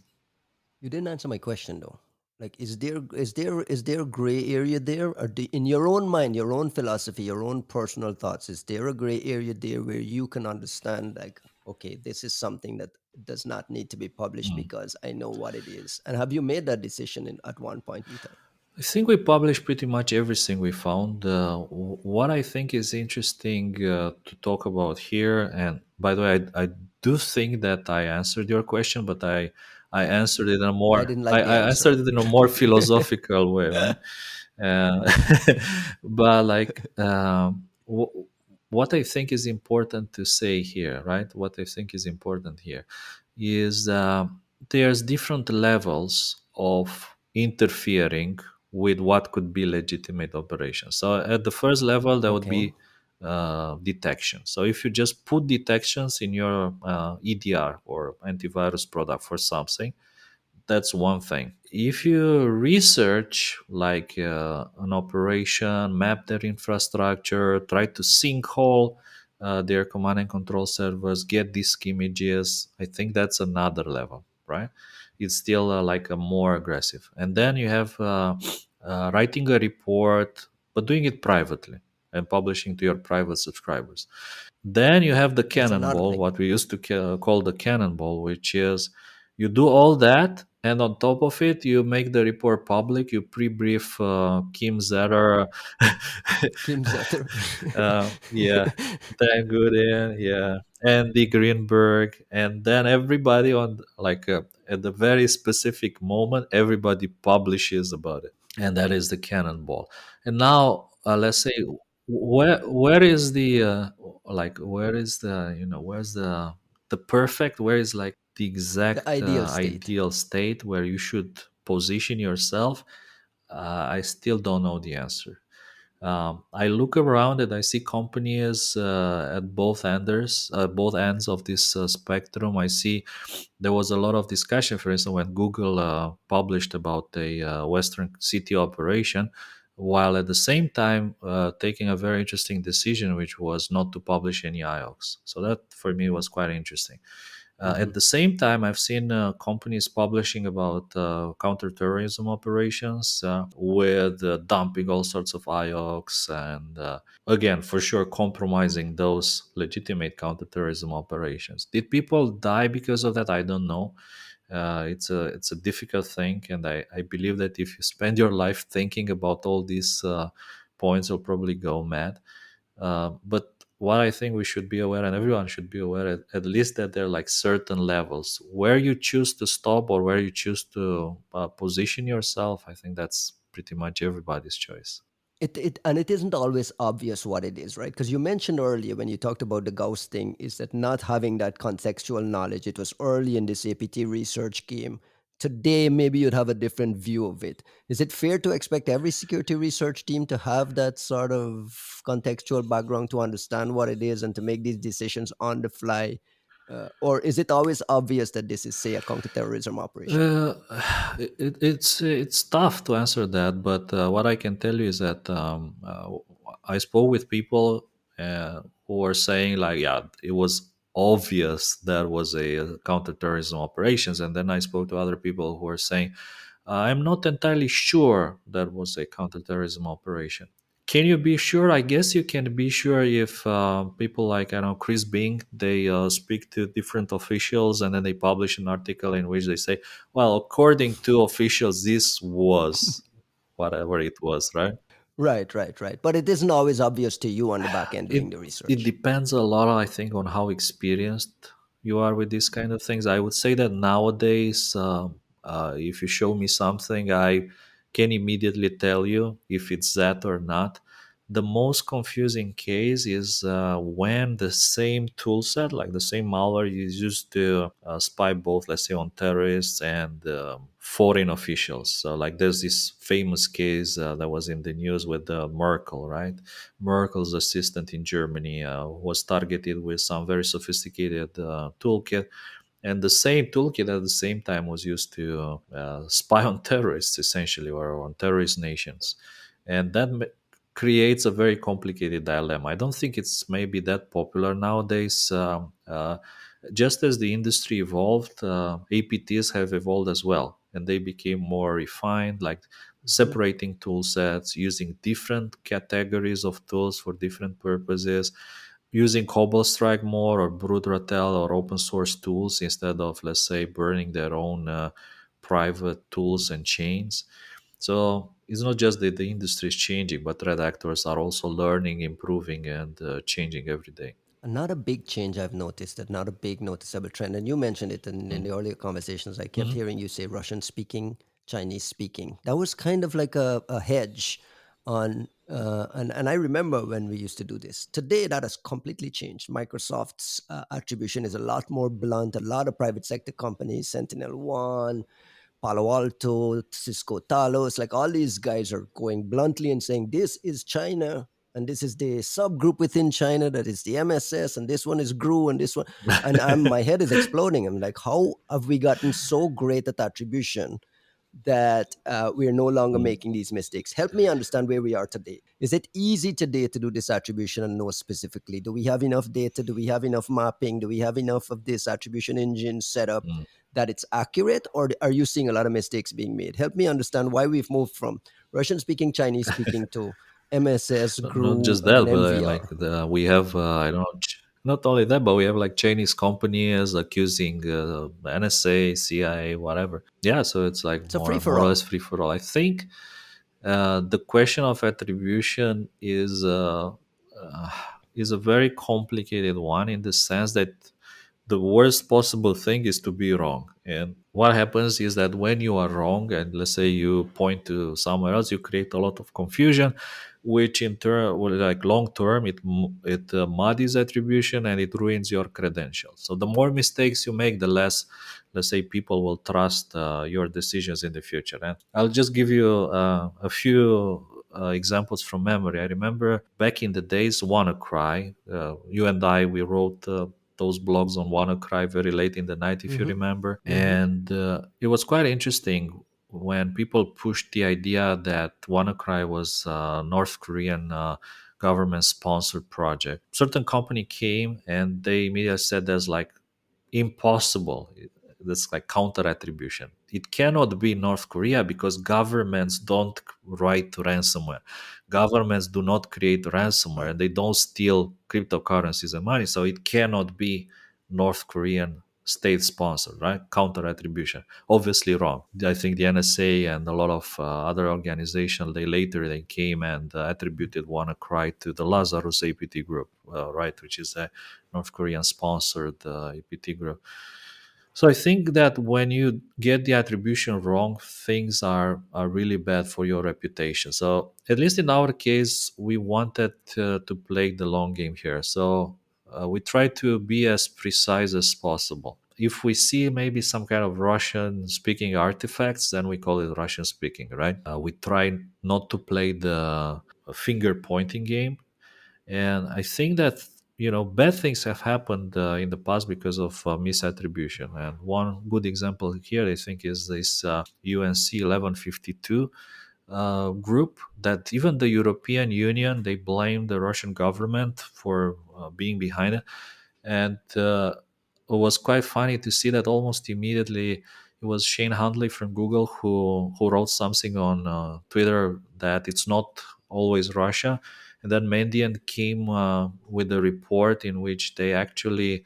You didn't answer my question though. Like, is there a gray area there, or in your own mind, your own philosophy, your own personal thoughts, is there a gray area there where you can understand, like, okay, this is something that does not need to be published Mm. because I know what it is? And have you made that decision at one point in time? I think we published pretty much everything we found. What I think is interesting to talk about here, and by the way, I do think that I answered your question, but I answered it in a I more didn't I, like the I answer. answered it in a more philosophical way, right? Uh, but like, what I think is important to say here, right? What I think is important here is there's different levels of interfering with what could be legitimate operations. So at the first level, there would Okay. be detection. So if you just put detections in your EDR or antivirus product for something, that's one thing. If you research like an operation, map their infrastructure, try to sinkhole their command and control servers, get disk images, I think that's another level, right? It's still like a more aggressive. And then you have writing a report, but doing it privately and publishing to your private subscribers. Then you have the That's another cannonball, thing. what we used to call the cannonball, which is you do all that, and on top of it, you make the report public. You pre-brief Kim Zetter, Kim Zetter. yeah, Dan Gooden, yeah, Andy Greenberg, and then everybody on like at the very specific moment, everybody publishes about it, and that is the cannonball. And now let's say, where is the like, where is the, where's the perfect, where is like the The exact ideal state. ideal state where you should position yourself? I still don't know the answer. I look around and I see companies at both ends of this spectrum. I see there was a lot of discussion, for instance, when Google published about a Western city operation, while at the same time taking a very interesting decision, which was not to publish any IOCs. So that for me was quite interesting. Hmm. At the same time, I've seen companies publishing about counterterrorism operations with dumping all sorts of IOCs and, again, for sure, compromising those legitimate counterterrorism operations. Did people die because of that? I don't know. It's a difficult thing, and I believe that if you spend your life thinking about all these points, you'll probably go mad. But what I think we should be aware, and everyone should be aware, at least that there are like certain levels where you choose to stop or where you choose to position yourself. I think that's pretty much everybody's choice. It isn't always obvious what it is, right? Because you mentioned earlier when you talked about the ghosting, is that not having that contextual knowledge. It was early in this APT research game. Today, maybe you'd have a different view of it. Is it fair to expect every security research team to have that sort of contextual background to understand what it is and to make these decisions on the fly? Or is it always obvious that this is, say, a counterterrorism operation? Uh, it's tough to answer that, but what I can tell you is that I spoke with people. who were saying like, yeah, it was obvious that was a counterterrorism operations, and then I spoke to other people who were saying, I'm not entirely sure that was a counterterrorism operation. Can you be sure? I guess you can be sure if people like, I don't know, Chris Bing, they speak to different officials and then they publish an article in which they say, well, according to officials, this was whatever it was, right? Right, right, right. But it isn't always obvious to you on the back end it doing the it research. depends a lot, I think, on how experienced you are with these kind of things. I would say that nowadays, if you show me something, I can immediately tell you if it's that or not. The most confusing case is when the same tool set, like the same malware, is used to spy both, let's say, on terrorists and foreign officials. So, like, there's this famous case that was in the news with Merkel, right? Merkel's assistant in Germany was targeted with some very sophisticated toolkit, and the same toolkit at the same time was used to spy on terrorists, essentially, or on terrorist nations, and that creates a very complicated dilemma. I don't think it's maybe that popular nowadays. Just as the industry evolved, APTs have evolved as well, and they became more refined, like Mhm. separating tool sets, using different categories of tools for different purposes, using Cobalt Strike more or Brute or open source tools instead of, let's say, burning their own private tools and chains. So it's not just that the industry is changing, but threat actors are also learning, improving, and changing every day. Another big change I've noticed, another big noticeable trend, and you mentioned it in Mm. the earlier conversations. I kept Mhm. hearing you say Russian speaking, Chinese speaking. That was kind of like a hedge on, and I remember when we used to do this. Today, that has completely changed. Microsoft's attribution is a lot more blunt. A lot of private sector companies, Sentinel One, Palo Alto, Cisco Talos, like all these guys are going bluntly and saying this is China and this is the subgroup within China that is the MSS and this one is GRU and this one and my head is exploding. I'm like, how have we gotten so great at attribution that we are no longer Mm. making these mistakes? Help me understand where we are today. Is it easy today to do this attribution and know specifically? Do we have enough data? Do we have enough mapping? Do we have enough of this attribution engine set up Mm. that it's accurate? Or are you seeing a lot of mistakes being made? Help me understand why we've moved from Russian speaking, Chinese speaking to MSS, Not GRU, just and that, but like MVR. we have, I don't know, not only that, but we have like Chinese companies accusing NSA, CIA, whatever. Yeah, so it's like It's a free more for or less all. free for all. I think the question of attribution uh, is a very complicated one in the sense that the worst possible thing is to be wrong. And what happens is that when you are wrong, and let's say you point to somewhere else, you create a lot of confusion, which in turn, well, like long term, it muddies attribution and it ruins your credentials. So the more mistakes you make, the less, let's say, people will trust your decisions in the future. And I'll just give you a few examples from memory. I remember back in the days, WannaCry. You and I, we wrote those blogs on WannaCry very late in the night, if you Hmm. remember. Hmm. And it was quite interesting when people pushed the idea that WannaCry was a North Korean government-sponsored project. Certain company came and they immediately said there's like impossible. That's like counter attribution. It cannot be North Korea because governments don't write ransomware. Governments do not create ransomware and they don't steal cryptocurrencies and money. So it cannot be North Korean state sponsored, right? Counter attribution. Obviously wrong. I think the NSA and a lot of other organizations, they came and attributed WannaCry to the Lazarus APT group, right, which is a North Korean sponsored APT group. So I think that when you get the attribution wrong, things are really bad for your reputation. So at least in our case, we wanted to play the long game here. So we try to be as precise as possible. If we see maybe some kind of Russian speaking artifacts, then we call it Russian speaking, right? We try not to play the finger pointing game, and I think that, bad things have happened in the past because of misattribution. And one good example here, I think, is this UNC 1152. group that even the European Union, they blame the Russian government for being behind it. And it was quite funny to see that almost immediately it was Shane Handley from Google who wrote something on Twitter that it's not always Russia. And then Mandiant came with a report in which they actually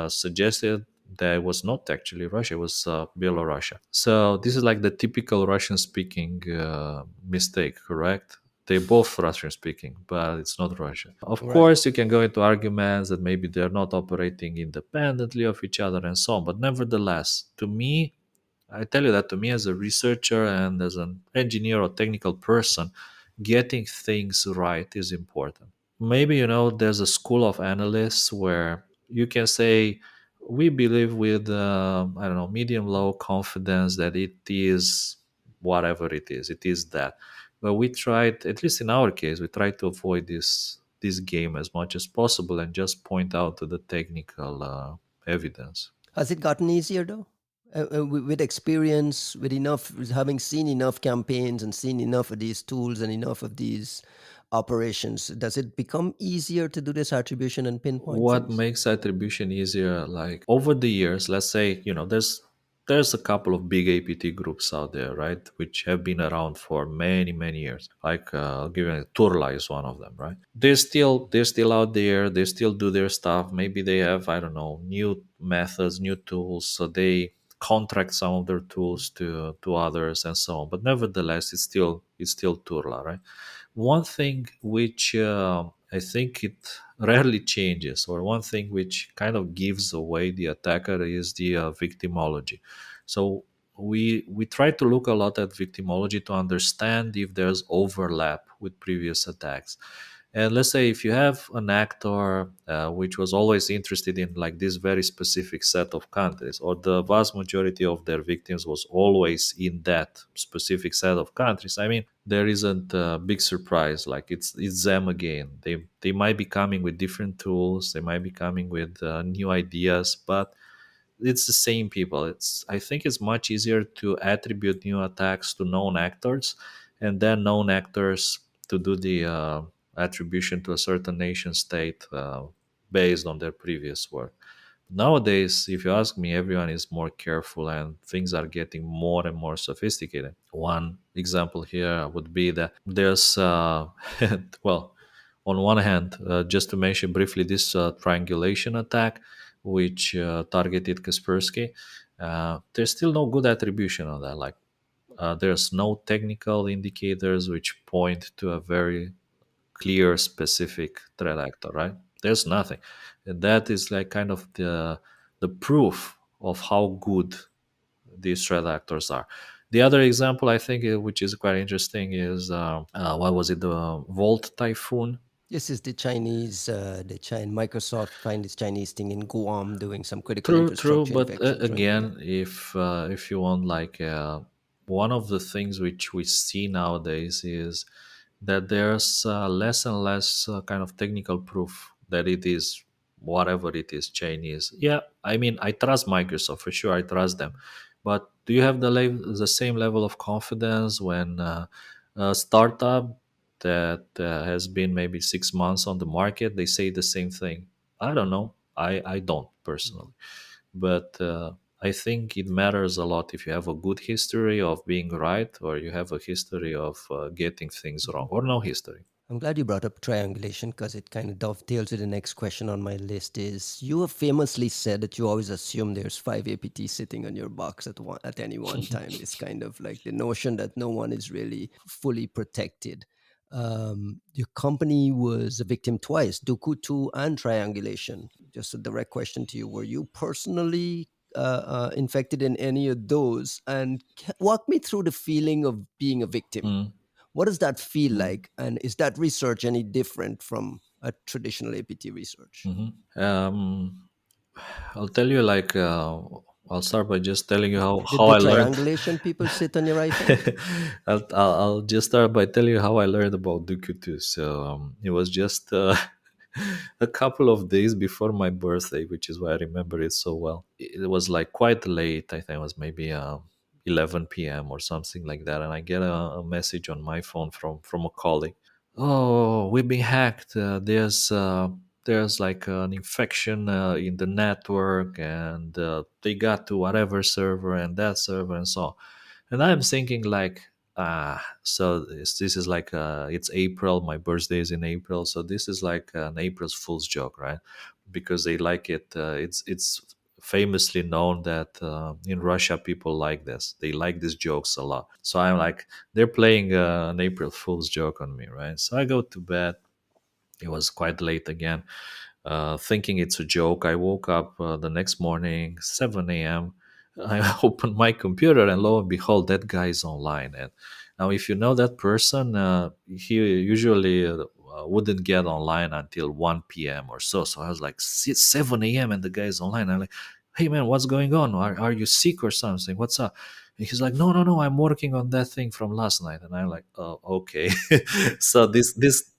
suggested that it was not actually Russia, it was Belarus. So this is like the typical Russian speaking mistake, correct? They're both Russian speaking, but it's not Russia. Of Right. course, you can go into arguments that maybe they're not operating independently of each other and so on. But nevertheless, to me, I tell you that to me as a researcher and as an engineer or technical person, getting things right is important. Maybe there's a school of analysts where you can say we believe with I don't know, medium low confidence that it is whatever it is that. But we tried, at least in our case, we tried to avoid this game as much as possible and just point out to the technical evidence. Has it gotten easier though? With experience, with enough, having seen enough campaigns and seen enough of these tools and enough of these operations, does it become easier to do this attribution and pinpoint What things? makes attribution easier, like over the years, let's say, there's a couple of big APT groups out there, right, which have been around for many many years. Like I'll give you Turla is one of them, right? They're still out there, they still do their stuff. Maybe they have, I don't know, new methods, new tools, so they contract some of their tools to others and so on. But nevertheless, it's still Turla, right? One thing which I think it rarely changes, or one thing which kind of gives away the attacker, is the victimology. So we try to look a lot at victimology to understand if there's overlap with previous attacks. And let's say if you have an actor which was always interested in like this very specific set of countries, or the vast majority of their victims was always in that specific set of countries, I mean, there isn't a big surprise. Like it's them again. They might be coming with different tools. They might be coming with new ideas, but it's the same people. I think it's much easier to attribute new attacks to known actors, and then known actors to do the attribution to a certain nation state based on their previous work. Nowadays, if you ask me, everyone is more careful and things are getting more and more sophisticated. One example here would be that there's, well, on one hand, just to mention briefly this triangulation attack, which targeted Kaspersky, there's still no good attribution on that. Like, there's no technical indicators which point to a very clear, specific threat actor, right? There's nothing. And that is like kind of the proof of how good these threat actors are. The other example I think which is quite interesting is what was it, the Volt Typhoon. This is the China Microsoft find this Chinese thing in Guam doing some critical True, infrastructure but infection thing. Yeah. again, if you want, like, one of the things which we see nowadays is that there's less and less kind of technical proof that it is whatever it is Chinese. Yeah, I mean, I trust Microsoft for sure. I trust them, but do you have the same level of confidence when a startup that has been maybe 6 months on the market, they say the same thing? I don't know. I don't personally, Mhm. but I think it matters a lot if you have a good history of being right, or you have a history of getting things wrong, Mhm. or no history. I'm glad you brought up triangulation because it kind of dovetails with the next question on my list. Is you have famously said that you always assume there's 5 APTs sitting on your box at any one time. This kind of like the notion that no one is really fully protected. Your company was a victim twice, Duqu 2 and triangulation. Just a direct question to you: were you personally infected in any of those? And walk me through the feeling of being a victim. Mm, What does that feel mm, like? And is that research any different from a traditional APT research? mhm. I'll tell you, like, I'll start by just telling you Did how the I learned. triangulation people sit on your iPhone? I'll just start by telling you how I learned about Duqu too. So it was just a couple of days before my birthday, which is why I remember it so well. It was like quite late. I think it was maybe 11 p.m. or something like that, and I get a message on my phone from a colleague. Oh, we've been hacked. There's like an infection in the network, and they got to whatever server and that server and so on. And I'm thinking like, so this is like it's April. My birthday is in April, so this is like an April's Fool's joke, right? Because they like it. It's famously known that in Russia people like this. They like these jokes a lot. So I'm like, they're playing an April Fool's joke on me, right? So I go to bed. It was quite late again, thinking it's a joke. I woke up the next morning, 7 a.m. I opened my computer, and lo and behold, that guy is online. And now, if you know that person, he usually wouldn't get online until 1 p.m. or so. So I was like, 7 a.m., and the guy is online. I'm like, hey, man, what's going on? Are you sick or something? What's up? And he's like, no, no, no, I'm working on that thing from last night. And I'm like, oh, okay. So this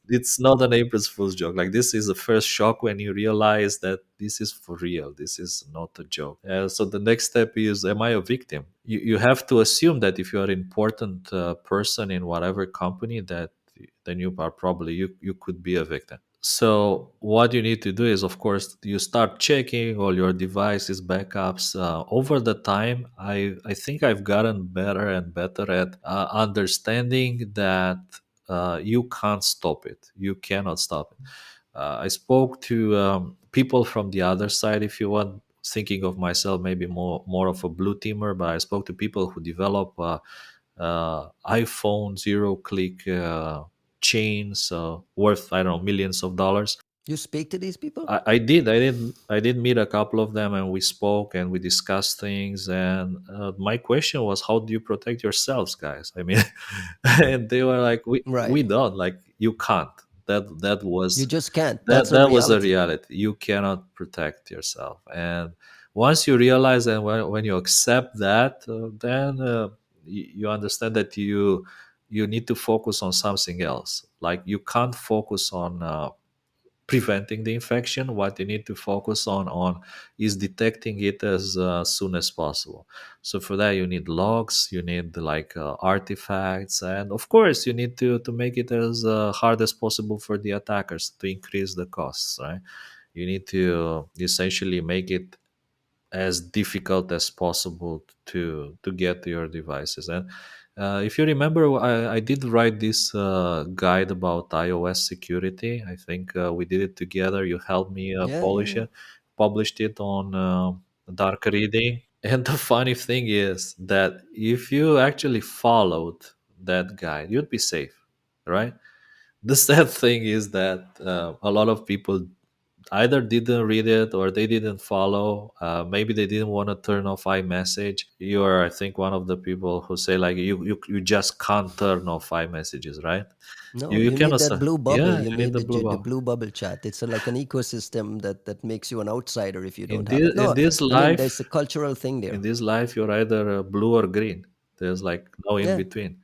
it's not an April's Fool's joke. Like, this is the first shock when you realize that this is for real. This is not a joke. So the next step is, am I a victim? You have to assume that if you are an important person in whatever company, that then you are probably you could be a victim. So what you need to do is, of course, you start checking all your devices backups. Over the time, I think I've gotten better and better at understanding that you can't stop it. You cannot stop it. I spoke to people from the other side, if you want, thinking of myself maybe more of a blue teamer, but I spoke to people who develop iPhone zero click chains worth, I don't know, millions of dollars. You speak to these people? I did meet a couple of them, and we spoke and we discussed things. And my question was, how do you protect yourselves, guys? I mean, and they were like, we Right. don't, like, you can't. That You was just can't. that That's a that was a reality. reality. You cannot protect yourself. And once you realize, and when you accept that, then you understand that you need to focus on something else. Like, you can't focus on preventing the infection. What you need to focus on is detecting it as soon as possible. So for that, you need logs, you need like artifacts, and of course you need to make it as hard as possible for the attackers to increase the costs, right? You need to essentially make it as difficult as possible to get to your devices. And if you remember, I did write this guide about iOS security. I think we did it together. You helped me Yeah, yeah, polish yeah. it, published it on dark reading. And the funny thing is that if you actually followed that guide, you'd be safe, right? The sad thing is that a lot of people either didn't read it or they didn't follow. Maybe they didn't want to turn off iMessage. You are, I think, one of the people who say like, you just can't turn off iMessages, right? No, You you need cannot. that blue bubble. Yeah, You you need need the the blue the bubble. blue bubble chat. It's like an ecosystem that makes you an outsider if you In don't have this it. in No, this I mean there's life, a cultural thing in there. this life, you're either blue or green. There's like no in Yeah. between.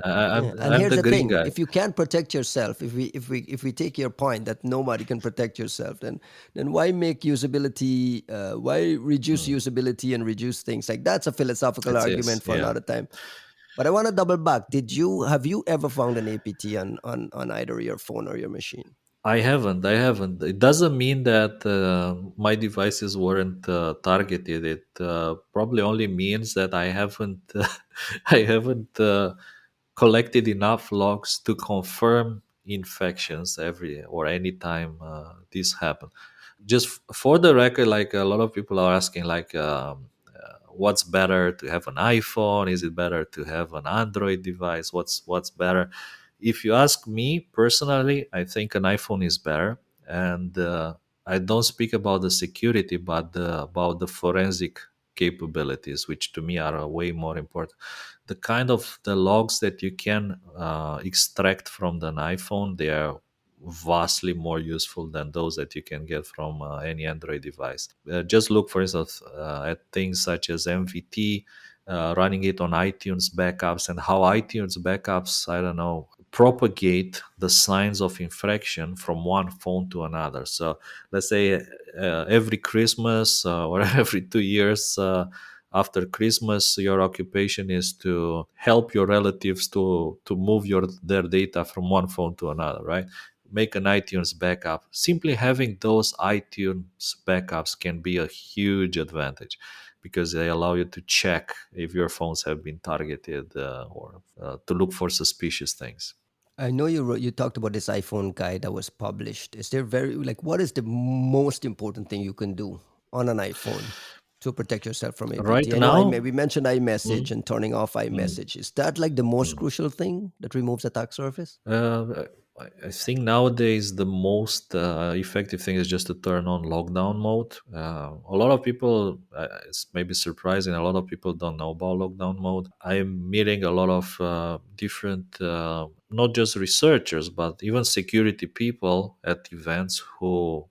I'm Yeah, and I'm here's the the green thing: guy. if you can't protect yourself, if we take your point that nobody can protect yourself, then why make usability? Why reduce Hmm. usability and reduce things like that's a philosophical It is, argument for yeah. another time. But I want to double back. Have you ever found an APT on either your phone or your machine? I haven't. I haven't. It doesn't mean that my devices weren't targeted. It probably only means that I haven't. I haven't collected enough logs to confirm infections every or any time this happen. Just for the record, like, a lot of people are asking, like, what's better, to have an iPhone? Is it better to have an Android device? What's better? If you ask me personally, I think an iPhone is better. And I don't speak about the security, but about the forensic capabilities, which to me are way more important. The kind of the logs that you can extract from an iPhone, they are vastly more useful than those that you can get from any Android device. Just look, for instance, at things such as MVT, running it on iTunes backups, and how iTunes backups, I don't know, propagate the signs of infection from one phone to another. So let's say every Christmas or every 2 years, after Christmas your occupation is to help your relatives to move their data from one phone to another, right? Make an iTunes backup. Simply having those iTunes backups can be a huge advantage because they allow you to check if your phones have been targeted, or to look for suspicious things. I know you talked about this iPhone guide that was published. Is there very like what is the most important thing you can do on an iPhone to protect yourself from Right APT? I know now, we mentioned iMessage mm, and turning off mm, iMessage. Is that like the most mm. crucial thing that removes attack surface? I think nowadays the most effective thing is just to turn on lockdown mode. A lot of people, it's maybe surprising, a lot of people don't know about lockdown mode. I'm meeting a lot of different, not just researchers, but even security people at events who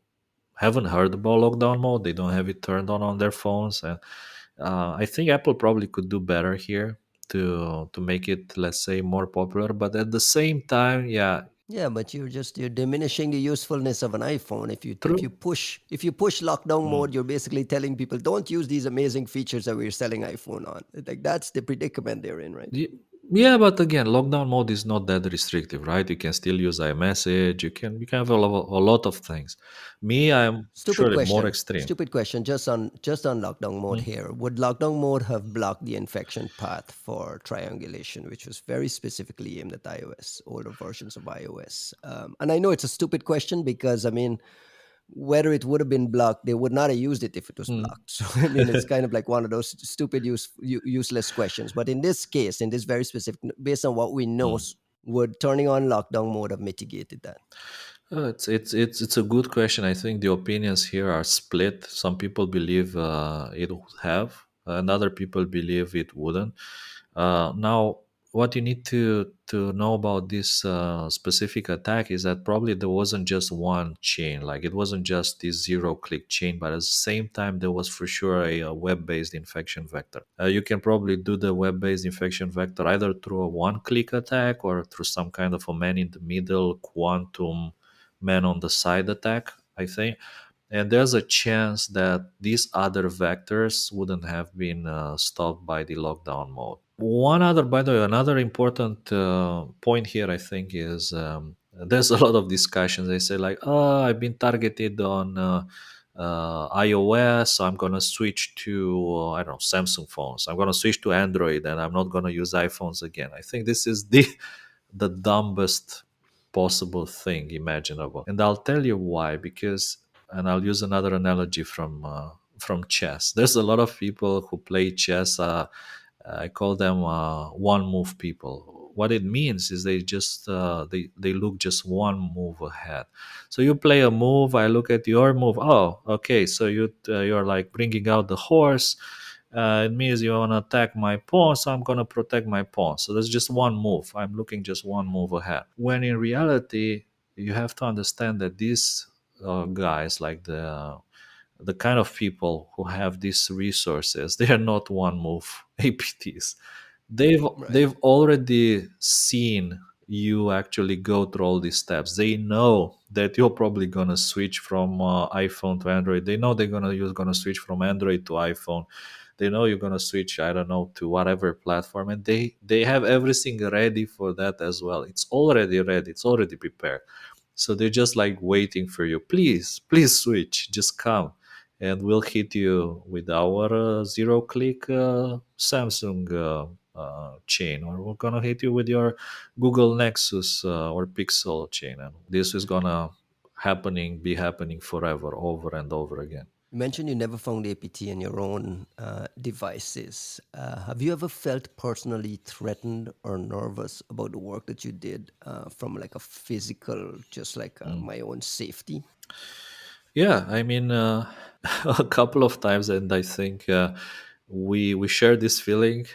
haven't heard about lockdown mode. They don't have it turned on their phones, and I think Apple probably could do better here to make it, let's say, more popular. But at the same time, yeah, Yeah, but you're diminishing the usefulness of an iPhone. true. If you push lockdown Mm. mode, you're basically telling people don't use these amazing features that we're selling iPhone on. Like that's the predicament they're in, right? Ye- Yeah, but again, lockdown mode is not that restrictive, right? You can still use iMessage. You can have a lot of things. Me, I'm Stupid surely more question. extreme. Stupid question. Just on lockdown mode Mm. here. Would lockdown mode have blocked the infection path for triangulation, which was very specifically aimed at iOS, older versions of iOS? And I know it's a stupid question because I mean, whether it would have been blocked, they would not have used it if it was Mm. blocked. So I mean, it's kind of like one of those stupid, useless questions. But in this case, in this very specific, based on what we know, Mm. would turning on lockdown mode have mitigated that? It's a good question. I think the opinions here are split. Some people believe it would have, and other people believe it wouldn't. Now, what you need to know about this specific attack is that probably there wasn't just one chain. Like it wasn't just this zero-click chain, but at the same time there was for sure a web-based infection vector. You can probably do the web-based infection vector either through a one-click attack or through some kind of a man-in-the-middle quantum man on the side attack, I think. And there's a chance that these other vectors wouldn't have been stopped by the lockdown mode. One other, by the way, another important point here, I think, is there's a lot of discussions. They say, like, oh, I've been targeted on iOS, so I'm going to switch to, I don't know, Samsung phones. I'm going to switch to Android and I'm not going to use iPhones again. I think this is the dumbest possible thing imaginable. And I'll tell you why, because, and I'll use another analogy from chess. There's a lot of people who play chess. I call them one move people. What it means is they just they look just one move ahead. So you play a move, I look at your move. Oh, okay. So you're like bringing out the horse. It means you want to attack my pawn, so I'm going to protect my pawn. So that's just one move. I'm looking just one move ahead. When in reality, you have to understand that these guys, like the kind of people who have these resources, they are not one move APTs. they've Right. they've already seen you actually go through all these steps. They know that you're probably gonna switch from iPhone to Android. They know you're gonna switch from Android to iPhone. They know you're gonna switch, I don't know, to whatever platform, and they have everything ready for that as well. It's already ready, it's already prepared. So they're just like waiting for you. Please switch, just come, and we'll hit you with our zero-click Samsung chain, or we're gonna hit you with your Google Nexus or Pixel chain, and this is gonna be happening forever, over and over again. You mentioned you never found APT in your own devices. Have you ever felt personally threatened or nervous about the work that you did from like a physical, just like Mm. my own safety? Yeah, I mean, a couple of times, and I think we share this feeling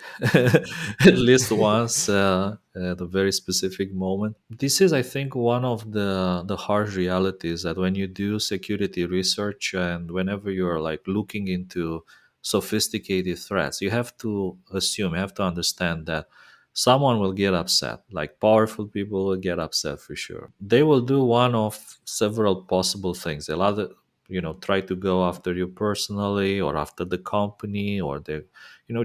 at least once at a very specific moment. This is, I think, one of the harsh realities that when you do security research and whenever you're like looking into sophisticated threats, you have to understand that someone will get upset. Like powerful people will get upset for sure. They will do one of several possible things. try to go after you personally or after the company, or they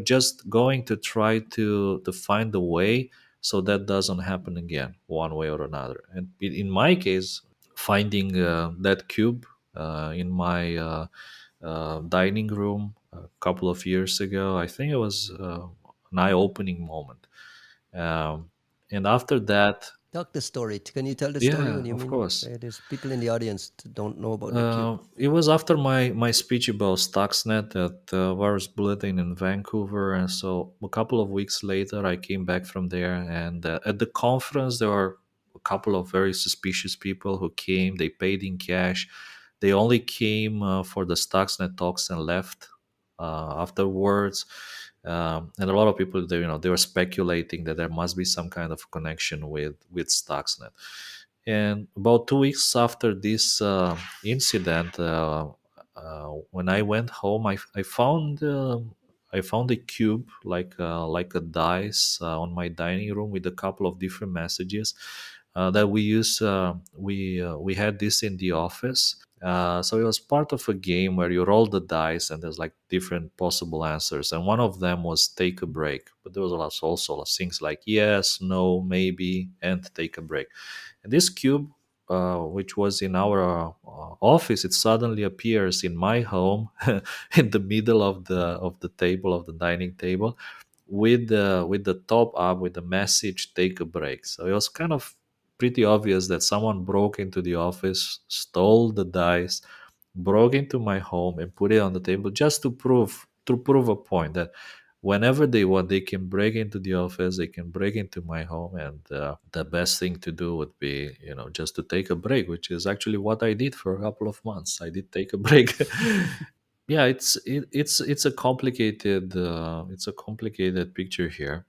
just going to try to find a way so that doesn't happen again one way or another. And in my case, finding that cube in my dining room a couple of years ago, I think it was an eye-opening moment. um, and after that, Talk the story. Can you tell the story? yeah, What do you of mean? course. There's people in the audience that don't know about the cube. It was after my speech about Stuxnet at Virus Bulletin in Vancouver, and so a couple of weeks later, I came back from there. And at the conference, there were a couple of very suspicious people who came. They paid in cash. They only came for the Stuxnet talks and left afterwards. And a lot of people, they were speculating that there must be some kind of connection with Stuxnet. And about 2 weeks after this incident, when I went home, I found a cube like a dice on my dining room with a couple of different messages that we use. We had this in the office. So it was part of a game where you roll the dice and there's like different possible answers. And one of them was take a break, but there was also things like yes, no, maybe, and take a break. And this cube, which was in our office, it suddenly appears in my home in the middle of the table, of the dining table, with the top up with the message "Take a break." So it was kind of pretty obvious that someone broke into the office, stole the dice, broke into my home, and put it on the table just to prove a point that whenever they want, they can break into the office, they can break into my home. And the best thing to do would be, just to take a break, which is actually what I did for a couple of months. I did take a break. Yeah, it's a complicated picture here.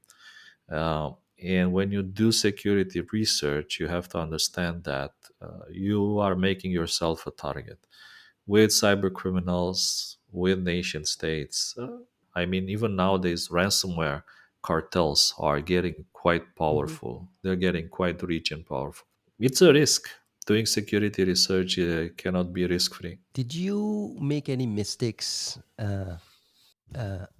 uh, and when you do security research, you have to understand that you are making yourself a target with cyber criminals, with nation states. I mean, even nowadays, ransomware cartels are getting quite Hmm. powerful. They're getting quite rich and powerful. It's a risk. Doing security research cannot be risk free. Did you make any mistakes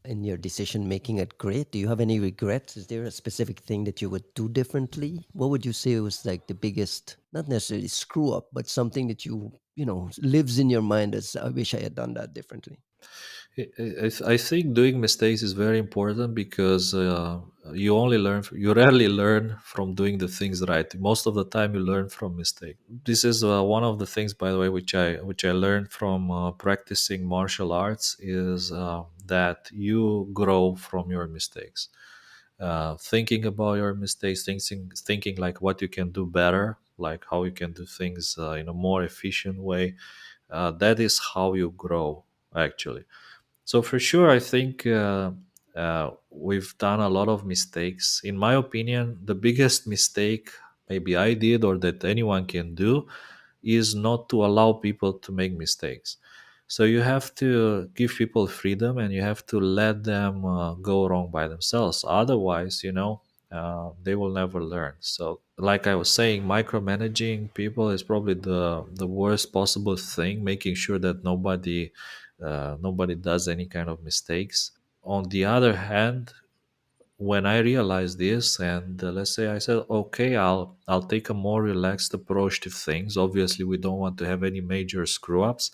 in your decision making at GReAT? Do you have any regrets? Is there a specific thing that you would do differently? What would you say was like the biggest, not necessarily screw up, but something that lives in your mind as I wish I had done that differently? I think doing mistakes is very important because you rarely learn from doing the things right. Most of the time, you learn from mistakes. This is one of the things, by the way, which I learned from practicing martial arts, is that you grow from your mistakes. Thinking about your mistakes, thinking like what you can do better, like how you can do things in a more efficient way. That is how you grow, actually. So for sure, I think we've done a lot of mistakes. In my opinion, the biggest mistake maybe I did or that anyone can do is not to allow people to make mistakes. So you have to give people freedom and you have to let them go wrong by themselves. Otherwise, they will never learn. So, like I was saying, micromanaging people is probably the worst possible thing. Making sure that nobody does any kind of mistakes. On the other hand, when I realized this, and let's say I said, okay, I'll take a more relaxed approach to things. Obviously, we don't want to have any major screw ups,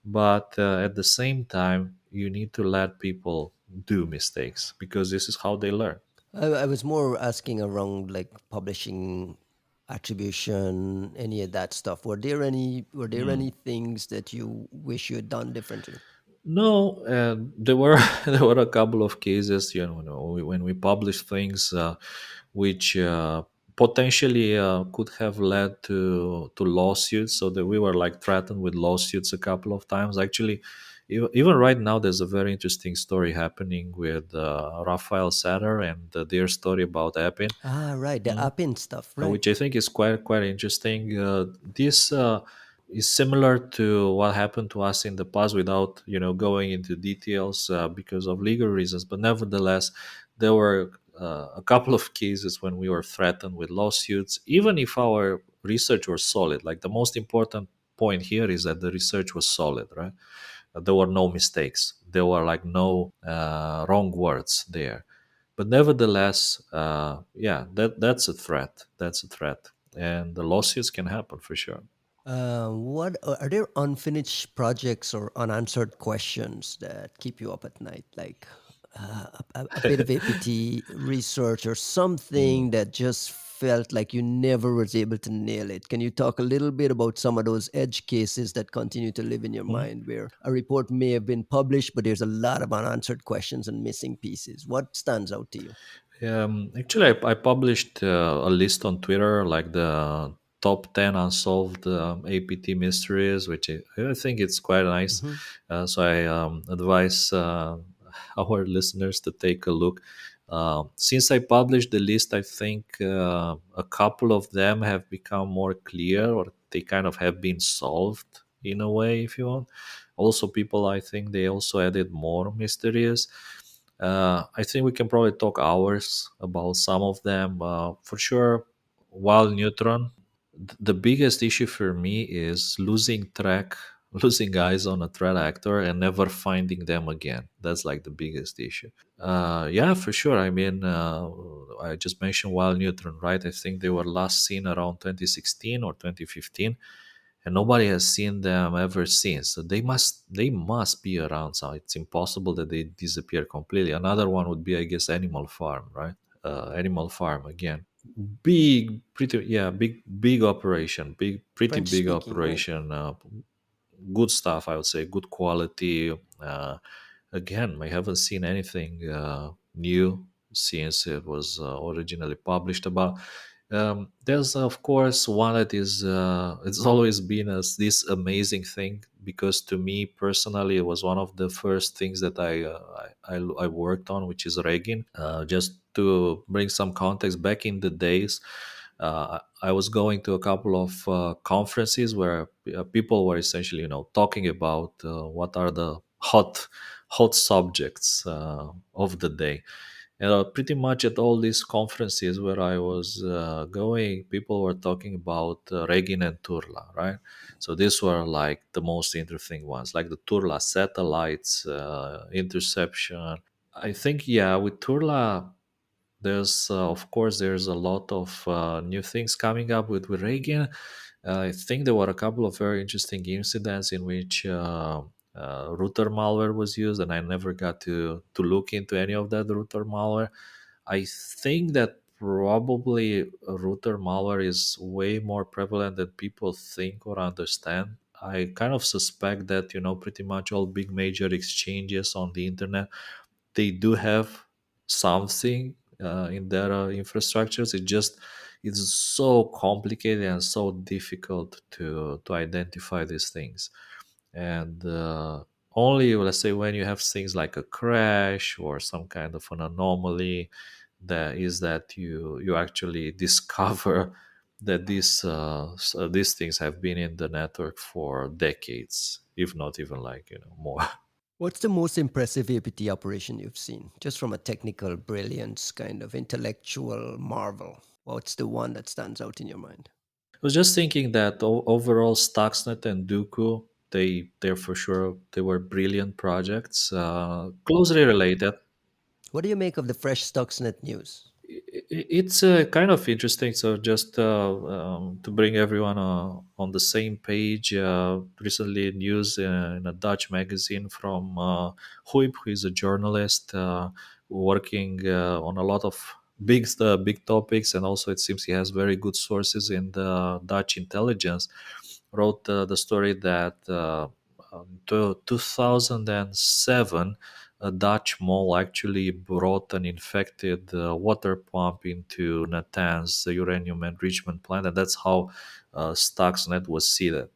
but at the same time, you need to let people do mistakes because this is how they learn. I was more asking around like publishing attribution, any of that stuff. Were there any things that you wish you had done differently? No, there were there were a couple of cases, when we published things which potentially could have led to lawsuits, so that we were like threatened with lawsuits a couple of times. Actually, even right now, there's a very interesting story happening with Raphael Satter and their story about Appin. Ah, right, the app-in stuff, right? Which I think is quite interesting. This is similar to what happened to us in the past, without going into details because of legal reasons. But nevertheless, there were a couple of cases when we were threatened with lawsuits, even if our research was solid. Like the most important point here is that the research was solid, right? There were no mistakes. There were like no wrong words there. But nevertheless, yeah, that's a threat. That's a threat, and the lawsuits can happen for sure. What are there unfinished projects or unanswered questions that keep you up at night? Like a bit of APT research or Mm. something that just felt like you never was able to nail it. Can you talk a little bit about some of those edge cases that continue to live in your Mm. mind where a report may have been published, but there's a lot of unanswered questions and missing pieces? What stands out to you? Actually, I published a list on Twitter, like the top 10 unsolved APT mysteries, which I think it's quite nice. Hmm. So I advise our listeners to take a look. Since I published the list, I think a couple of them have become more clear, or they kind of have been solved in a way, if you want. Also, people, I think they also added more mysteries. I think we can probably talk hours about some of them. For sure, while neutron, the biggest issue for me is losing track, losing eyes on a threat actor and never finding them again. That's like the biggest issue. Yeah, for sure. I mean, I just mentioned Wild Neutron, right? I think they were last seen around 2016 or 2015, and nobody has seen them ever since. So they must be around. So it's impossible that they disappear completely. Another one would be, I guess, Animal Farm, right? Animal Farm again. Pretty, yeah, big operation, pretty French big speaking, right? operation. Good stuff, I would say, good quality. Again, I haven't seen anything new since it was originally published about. There's of course one that is it's always been as this amazing thing, because to me personally it was one of the first things that I worked on, which is Regin. Just to bring some context, back in the days, I was going to a couple of conferences where people were essentially, talking about what are the hot subjects of the day. And pretty much at all these conferences where I was going, people were talking about Regin and Turla, right? So these were like the most interesting ones, like the Turla satellites, interception. I think, yeah, with Turla, there's of course there's a lot of new things coming up with Reagan. I think there were a couple of very interesting incidents in which router malware was used, and I never got to look into any of that router malware. I think that probably router malware is way more prevalent than people think or understand. I kind of suspect that pretty much all big major exchanges on the internet, they do have something in their infrastructures. It's so complicated and so difficult to identify these things. And only, let's say, when you have things like a crash or some kind of an anomaly, that you actually discover that these things have been in the network for decades, if not even like more. What's the most impressive APT operation you've seen? Just from a technical brilliance, kind of intellectual marvel. What's the one that stands out in your mind? Was just thinking that overall Stuxnet and Duqu, they're for sure, they were brilliant projects, closely related. What do you make of the fresh Stuxnet news? It's kind of interesting. So just to bring everyone on the same page, recently news in a Dutch magazine from Huip, who is a journalist working on a lot of big topics, and also it seems he has very good sources in the Dutch intelligence. Wrote the story that to 2007, a Dutch mall actually brought an infected water pump into Natanz uranium enrichment plant, and that's how Stuxnet was seeded.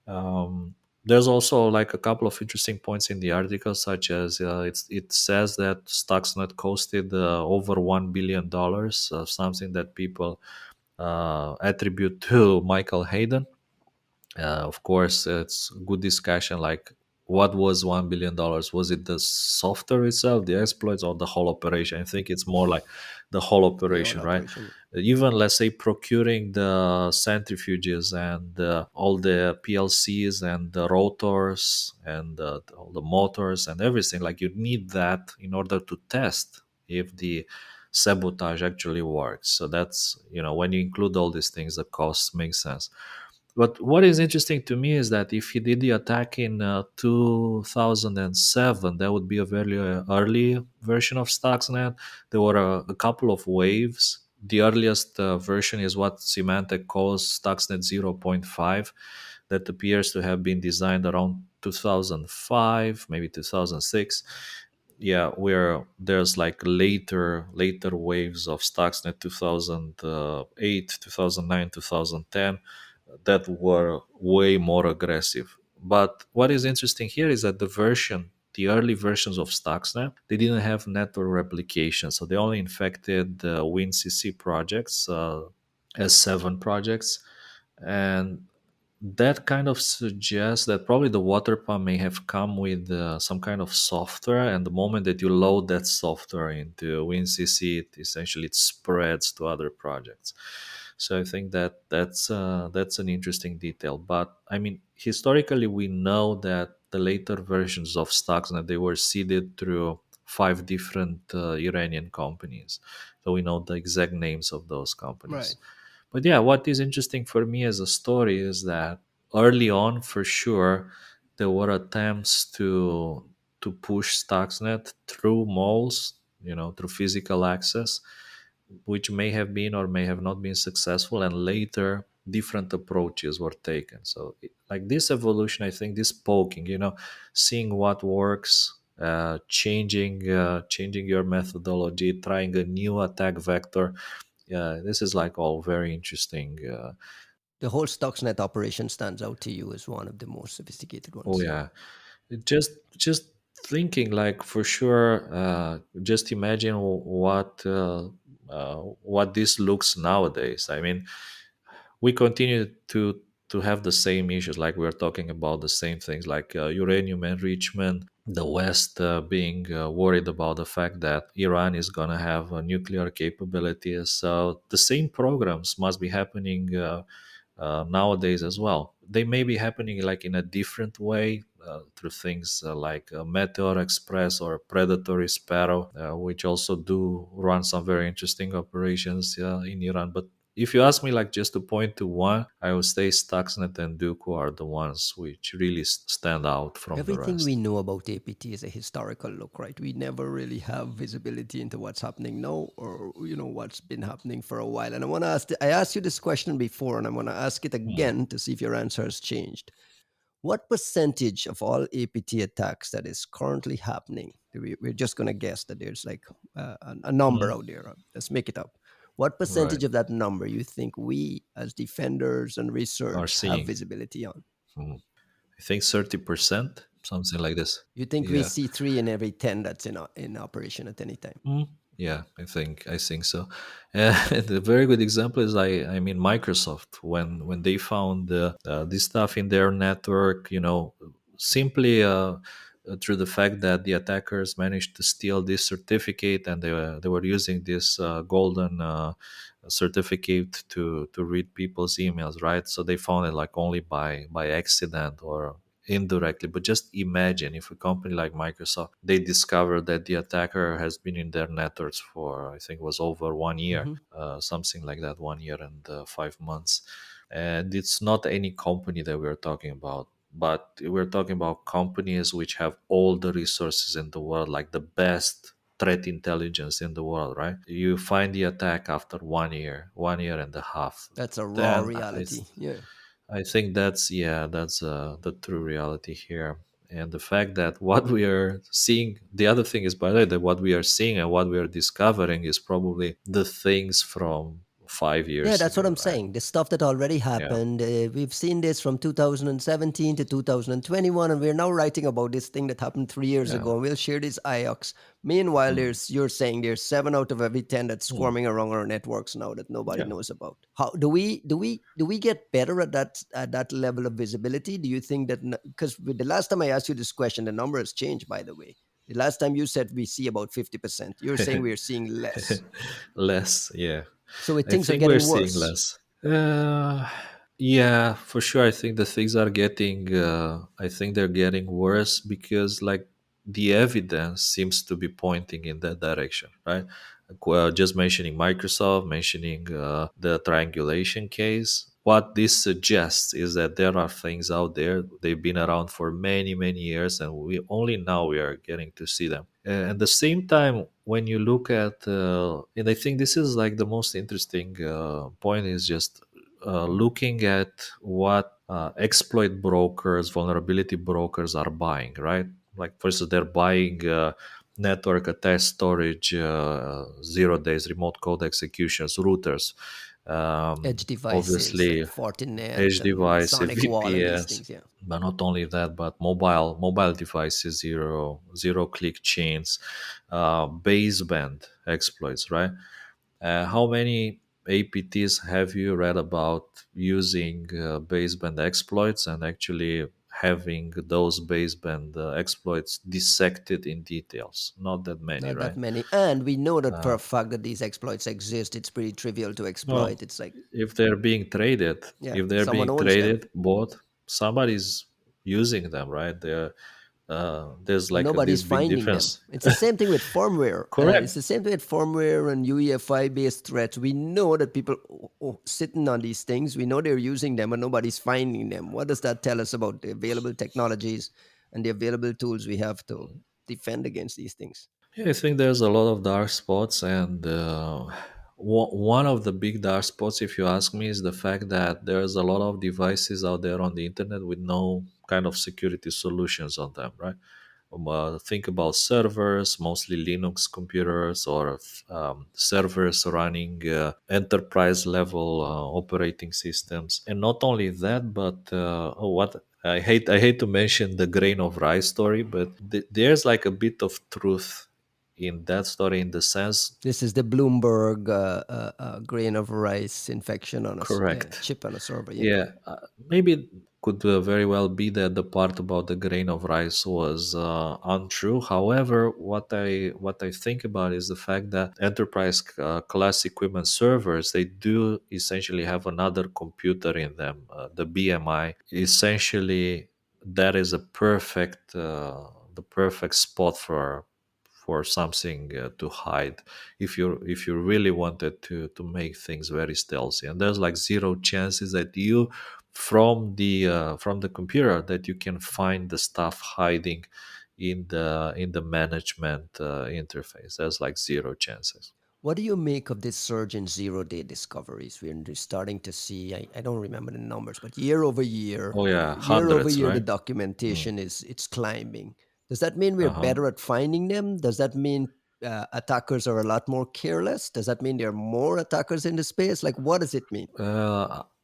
Um, there's also like a couple of interesting points in the article, such as it says that Stuxnet costed over $1 billion, something that people attribute to Michael Hayden. Of course, it's good discussion, like what was $1 billion? Was it the software itself, the exploits, or the whole operation? I think it's more like the whole The whole operation, right? operation. Even, let's say, procuring the centrifuges and all the PLCs and the rotors and all the motors and everything. Like, you need that in order to test if the sabotage actually works. So that's, when you include all these things, the cost makes sense. But what is interesting to me is that if he did the attack in 2007, that would be a very early version of Stuxnet. There were a couple of waves. The earliest version is what Symantec calls Stuxnet 0.5, that appears to have been designed around 2005, maybe 2006. Yeah, where there's like later waves of Stuxnet 2008, 2009, 2010 that were way more aggressive. But what is interesting here is that the early versions of Stuxnet, they didn't have network replication, so they only infected WinCC projects, S7 projects, and that kind of suggests that probably the water pump may have come with some kind of software, and the moment that you load that software into WinCC, it spreads to other projects. So I think that that's an interesting detail. But I mean, historically, we know that the later versions of Stuxnet, they were seeded through five different Iranian companies, so we know the exact names of those companies. Right. But yeah, what is interesting for me as a story is that early on, for sure, there were attempts to push Stuxnet through malls, through physical access, which may have been or may have not been successful, and later different approaches were taken. So, like this evolution, I think this poking, seeing what works, changing your methodology, trying a new attack vector. Yeah, this is like all very interesting. The whole Stuxnet operation stands out to you as one of the most sophisticated Oh ones. yeah, just thinking, like, for sure, just imagine what this looks nowadays. I mean, we continue to have the same issues, like we're talking about the same things, like uranium enrichment, the West being worried about the fact that Iran is going to have nuclear capabilities. So the same programs must be happening nowadays as well. They may be happening like in a different way, through things like Meteor Express or Predatory Sparrow, which also do run some very interesting operations in Iran. But if you ask me, like, just to point to one, I would say Stuxnet and Duqu are the ones which really stand out from the Everything we rest. know about APT is a historical look, right? We never really have visibility into what's happening now, or what's been happening for a while. And I want to ask. I asked you this question before, and I want to ask it Mm. again to see if your answer has changed. What percentage of all APT attacks that is currently happening? We're just going to guess that there's like a number Mm. out there. Let's make it up. What Right. percentage of that number you think we, as defenders and Are research, have seeing. visibility on? Mm. I think 30%, something like this. You think we Yeah. see 3 in every 10 that's in operation at any time? Mm, yeah, I think so. And a very good example is, I mean, Microsoft, when they found this stuff in their network, simply through the fact that the attackers managed to steal this certificate, and they were using this golden certificate to read people's emails, right? So they found it like only by accident or indirectly. But just imagine if a company like Microsoft, they discover that the attacker has been in their networks for, I think, was over 1 year, Hmm. something like that, 1 year and 5 months. And it's not any company that we're talking about, but we're talking about companies which have all the resources in the world, like the best threat intelligence in the world, right? You find the attack after 1 year, 1 year and a half. That's a raw Then reality. Yeah. I think that's the true reality here. And the fact that what we are seeing, the other thing is, by the way, that what we are seeing and what we are discovering is probably the things Yeah, 5 years that's what ago, I'm right? saying. The stuff that already Yeah. happened. We've seen this from 2017 to 2021, and we're now writing about this thing that happened 3 years Yeah. ago, and we'll share these IOCs. Meanwhile, Mm. you're saying there's 7 out of every 10 that's Mm. swarming around our networks now that nobody Yeah. knows about. How do we get better at that level of visibility? Do you think that because the last time I asked you this question, the number has changed, by the way. The last time you said we see about 50%, you're saying we're seeing less. Less, yeah. So I things are think we're getting seeing worse. less. Yeah, for sure. I think the things are getting. I think they're getting worse because, like, the evidence seems to be pointing in that direction, right? Like, well, just mentioning Microsoft, mentioning the triangulation case. What this suggests is that there are things out there. They've been around for many, many years, and we only now we are getting to see them. At the same time, when you look at, and I think this is like the most interesting point, is just looking at what exploit brokers, vulnerability brokers are buying, right? Like, first, they're buying network attached storage, 0 days, remote code executions, routers, Edge devices like obviously Fortinet edge and device, Sonic Wall and these VPNs, things. Yeah, but not only that, but mobile devices, zero click chains, baseband exploits, right? How many APTs have you read about using baseband exploits and actually having those baseband exploits dissected in details? Not that many, not that right? many. And we know that for Uh, a fact that these exploits exist. It's pretty trivial to well, exploit. It's like, if they're being traded, yeah, if they're someone being owns them. traded, bought, somebody's using them, right? There's And like this nobody's big finding them. difference. It's the same thing with firmware. Correct. It's the same thing with firmware and UEFI based threats. We know that people sitting on these things, we know they're using them, and nobody's finding them. What does that tell us about the available technologies and the available tools we have to defend against these things? Yeah, I think there's a lot of dark spots, and one of the big dark spots, if you ask me, is the fact that there's a lot of devices out there on the internet with no kind of security solutions on them, right? Think about servers, mostly Linux computers, or servers running enterprise level operating systems. And not only that, but what I hate to mention the grain of rice story, but there's like a bit of truth in that story, in the sense. This is the Bloomberg grain of rice infection on a Correct. chip on a server. Yeah. Yeah, maybe it could very well be that the part about the grain of rice was untrue. However, what I think about is the fact that enterprise class equipment servers, they do essentially have another computer in them. The BMI, essentially, that is the perfect spot for something to hide, if you really wanted to make things very stealthy. And there's like zero chances that you, from the computer, that you can find the stuff hiding in the management interface. There's like zero chances. What do you make of this surge in zero-day discoveries? We're starting to see. I don't remember the numbers, but Oh yeah, year over hundreds, year, the right? Mm. documentation is it's climbing. Does that mean we're Uh-huh. better at finding them? Does that mean attackers are a lot more careless? Does that mean there are more attackers in the space? Like, what does it mean?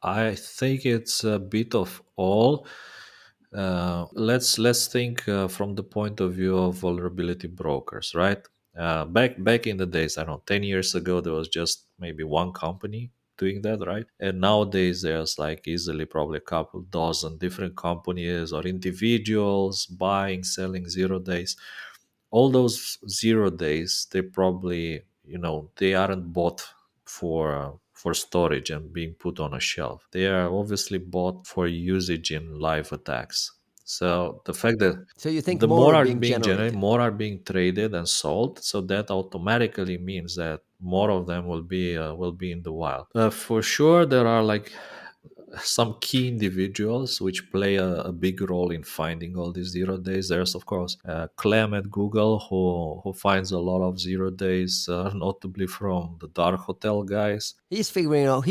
I think it's a bit of all. Let's think from the point of view of vulnerability brokers, right? Back in the days, I don't know, 10 years ago, there was just maybe one company doing that, right? And nowadays, there's like easily probably a couple dozen different companies or individuals buying, selling 0 days. All those 0 days, they probably, they aren't bought for storage and being put on a shelf. They are obviously bought for usage in live attacks. So the fact that So you think the more more are are being being generated, generated? more are being traded and sold, so that automatically means that more of them will be in the wild. For sure, there are like some key individuals which play a big role in finding all these 0 days. There's of course Clem at Google, who finds a lot of 0 days, notably from the dark hotel guys. He's figuring out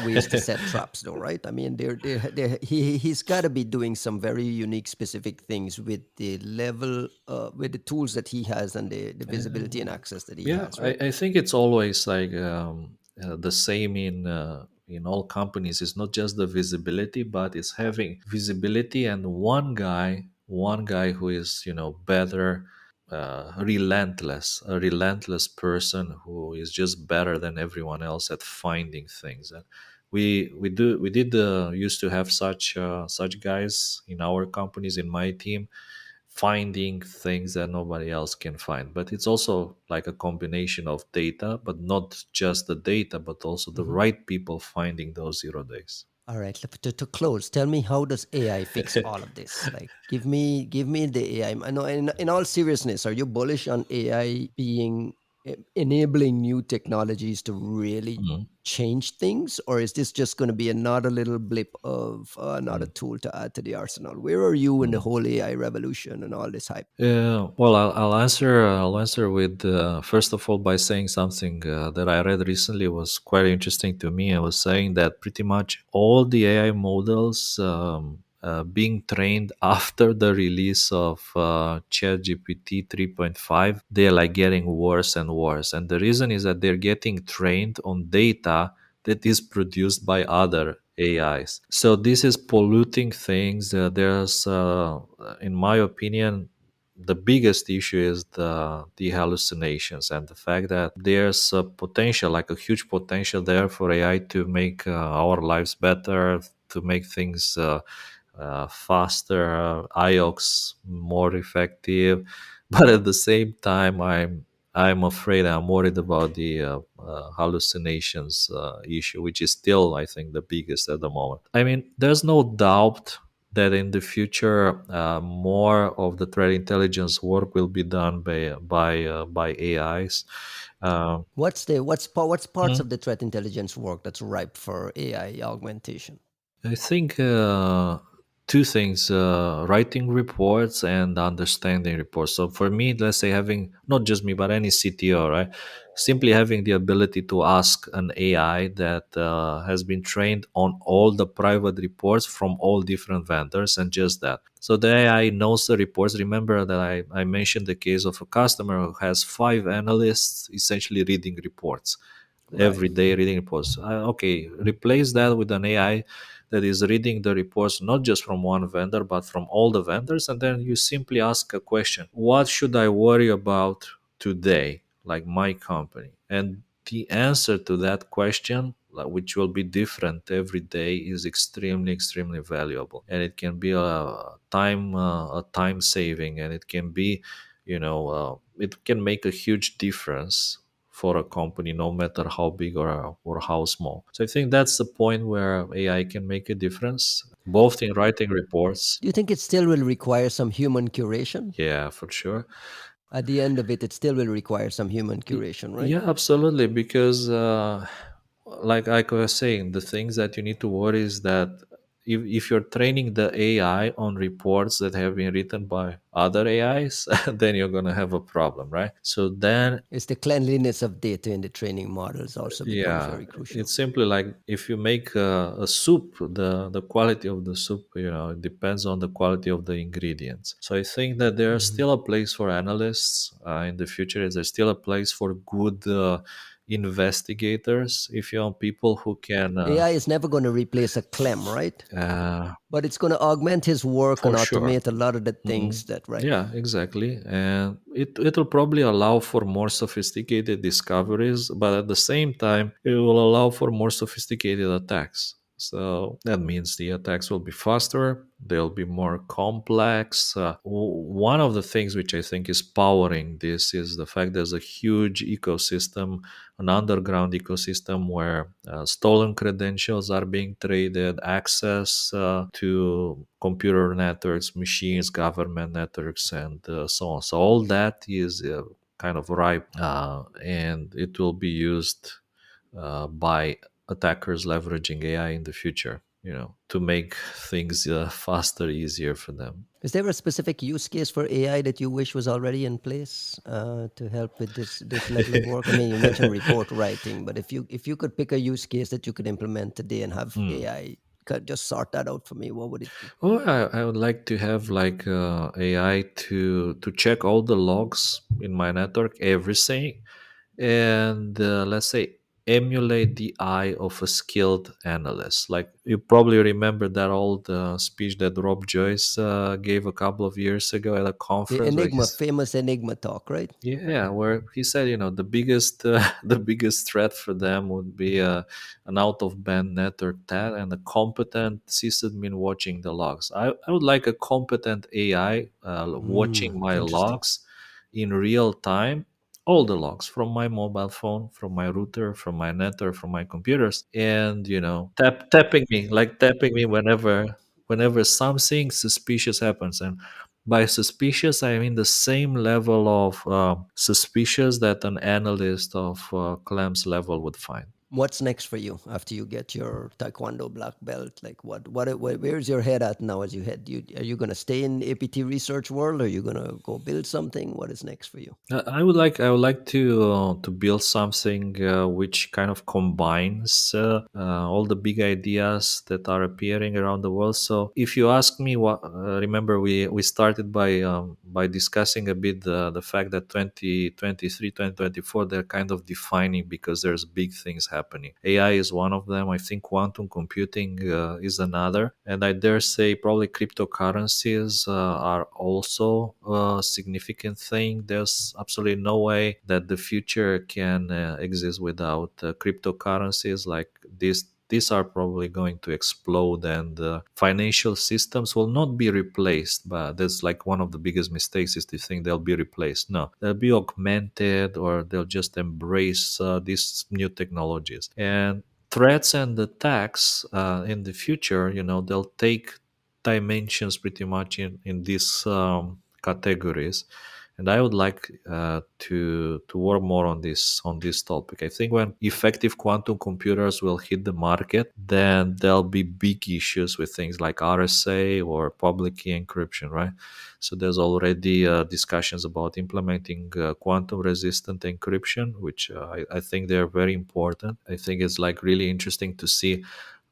ways to set traps, though, right? I mean, he's got to be doing some very unique, specific things with the level, with the tools that he has and the visibility and access that he Yeah, has, I, right? I think it's always like, the same in all companies. It's not just the visibility, but it's having visibility and one guy who is better, a relentless person who is just better than everyone else at finding things. And we did used to have such guys in our companies, in my team, finding things that nobody else can find. But it's also like a combination of data, but not just the data, but also the Hmm. right people finding those 0 days. All right, to close, tell me, how does AI fix all of this? Like, give me the AI. I know, in all seriousness, are you bullish on AI being enabling new technologies to really Mhm. change things, or is this just going to be another little blip of another Mm. tool to add to the arsenal? Where are you in the Mm. whole AI revolution and all this hype? Yeah, well, I'll answer. I'll answer with first of all by saying something that I read recently was quite interesting to me. I was saying that pretty much all the AI models being trained after the release of ChatGPT 3.5, they're like getting worse and worse. And the reason is that they're getting trained on data that is produced by other AIs. So this is polluting things. In my opinion, the biggest issue is the hallucinations and the fact that there's a potential, like a huge potential there for AI to make our lives better, to make things faster, IOX more effective. But at the same time, I'm afraid, I'm worried about the hallucinations issue, which is still, I think, the biggest at the moment. I mean, there's no doubt that in the future, more of the threat intelligence work will be done by AIs. Uh, What's parts hmm? of the threat intelligence work that's ripe for AI augmentation? I think two things: writing reports and understanding reports. So for me, let's say having not just me but any CTO, right? Simply having the ability to ask an AI that has been trained on all the private reports from all different vendors, and just that. So the AI knows the reports. Remember that I mentioned the case of a customer who has 5 analysts essentially reading reports Right. every day, reading reports. Okay, replace that with an AI that is reading the reports not just from one vendor but from all the vendors, and then you simply ask a question: what should I worry about today, like my company? And the answer to that question, like, which will be different every day, is extremely valuable, and it can be a time saving, and it can be, it can make a huge difference for a company, no matter how big or how small. So I think that's the point where AI can make a difference, both in writing reports. Do you think it still will require some human curation? Yeah, for sure. At the end of it, it still will require some human curation, right? Yeah, absolutely. Because, like I was saying, the things that you need to worry is that if you're training the AI on reports that have been written by other AIs, then you're going to have a problem, right? So then, It's the cleanliness of data in the training models also becomes yeah, very crucial. it's simply like if you make a soup, the quality of the soup, it depends on the quality of the ingredients. So I think that there's Mhm. still a place for analysts in the future. Is there still a place for good investigators? If you want people who can, AI is never going to replace a clem, right? uh, But it's going to augment his work and for sure. automate a lot of the Mhm. things that, right? Yeah, exactly. And it will probably allow for more sophisticated discoveries, but at the same time, it will allow for more sophisticated attacks. So that means the attacks will be faster, they'll be more complex. One of the things which I think is powering this is the fact there's a huge ecosystem, an underground ecosystem where stolen credentials are being traded, access to computer networks, machines, government networks, and so on. So all that is kind of ripe, and it will be used by attackers leveraging AI in the future, to make things faster, easier for them. Is there a specific use case for AI that you wish was already in place to help with this level of work? I mean, you mentioned report writing, but if you could pick a use case that you could implement today and have Hmm. AI could just sort that out for me, what would it be? Oh, I would like to have like AI to check all the logs in my network, everything, and let's say emulate the eye of a skilled analyst. Like you probably remember that old speech that Rob Joyce gave a couple of years ago at a The conference where Enigma, he's famous Enigma talk, right? yeah, where he said, the biggest the biggest threat for them would be an out of band net or that, and a competent sysadmin watching the logs. I would like a competent AI watching my Interesting. logs in real time, all the logs from my mobile phone, from my router, from my network, from my computers, and tapping me whenever something suspicious happens. And by suspicious, I mean the same level of suspicious that an analyst of clams level would find. What's next for you after you get your Taekwondo black belt? Like where's your head at now as you head? Are you going to stay in APT research world? Or are you going to go build something? What is next for you? I would like to build something which kind of combines all the big ideas that are appearing around the world. So if you ask me, what remember we started by discussing a bit the fact that 2023, 2024 they're kind of defining because there's big things happening. AI is one of them. I think quantum computing is another, and I dare say probably cryptocurrencies are also a significant thing. There's absolutely no way that the future can exist without cryptocurrencies like this. These are probably going to explode, and financial systems will not be replaced. But that's like one of the biggest mistakes is to think they'll be replaced. No, they'll be augmented, or they'll just embrace these new technologies. And threats and attacks in the future, they'll take dimensions pretty much in these categories. And I would like to work more on this topic. I think when effective quantum computers will hit the market, then there'll be big issues with things like RSA or public key encryption, right? So there's already discussions about implementing quantum resistant encryption, which I think they're very important. I think it's like really interesting to see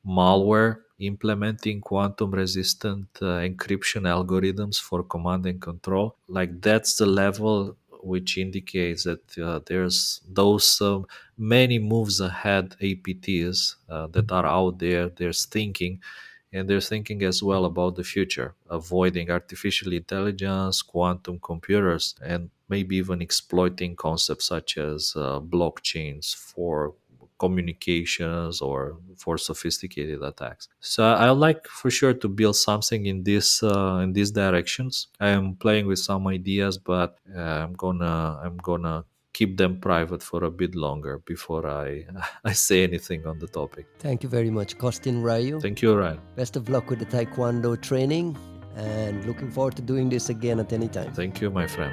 malware implementing quantum resistant encryption algorithms for command and control. Like that's the level which indicates that there's those many moves ahead APTs that are out there. There's thinking, and they're thinking as well about the future, avoiding artificial intelligence, quantum computers, and maybe even exploiting concepts such as blockchains for communications or for sophisticated attacks. So I would like for sure to build something in these directions. I am playing with some ideas, but I'm gonna keep them private for a bit longer before I I say anything on the topic. Thank you very much, Costin Raiu. Thank you, Ryan. Best of luck with the Taekwondo training and looking forward to doing this again at any time. Thank you, my friend.